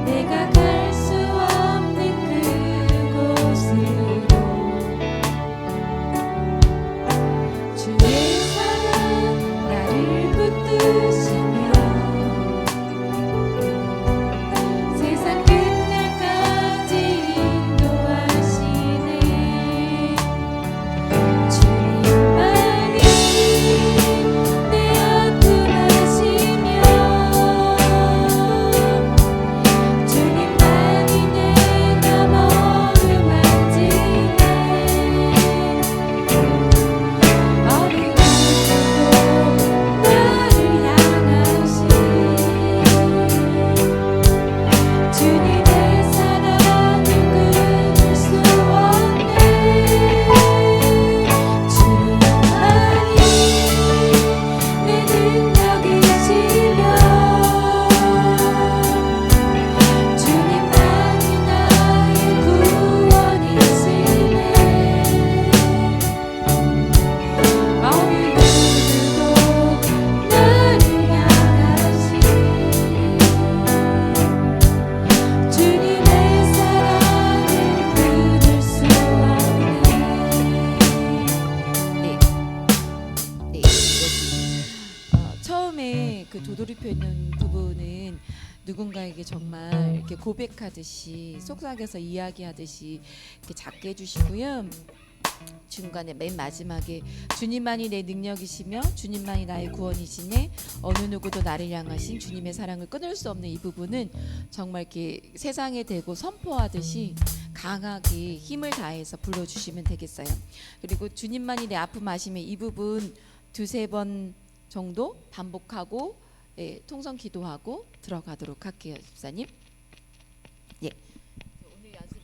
내가 갈 수 없는 그곳으로 주의 사랑 나를 붙드시며 세상 끝날까지 인도하시네. 주님만이 내 아픔 아시며 주님만이 내가 머름 만지네. 어느 누구도 나를 향하시 주님의 사랑을 끊을 수 없네. 주님만이 내 능력이시며 주님만이 나의 구원이시네. 어느 누구도 나를 향하시 주님의 사랑을 끊을 수 없네. 네, 처음에 그 도돌이표 있는 부분은 누군가에게 정말 이렇게 고백하듯이 속삭여서 이야기하듯이 이렇게 작게 해주시고요. 중간에 맨 마지막에 주님만이 내 능력이시며 주님만이 나의 구원이시네. 어느 누구도 나를 향하신 주님의 사랑을 끊을 수 없는 이 부분은 정말 이렇게 세상에 대고 선포하듯이 강하게 힘을 다해서 불러주시면 되겠어요. 그리고 주님만이 내 아픔 아시며 이 부분 두세 번 정도 반복하고 통성 기도하고 들어가도록 할게요, 집사님. 예. 오늘 연습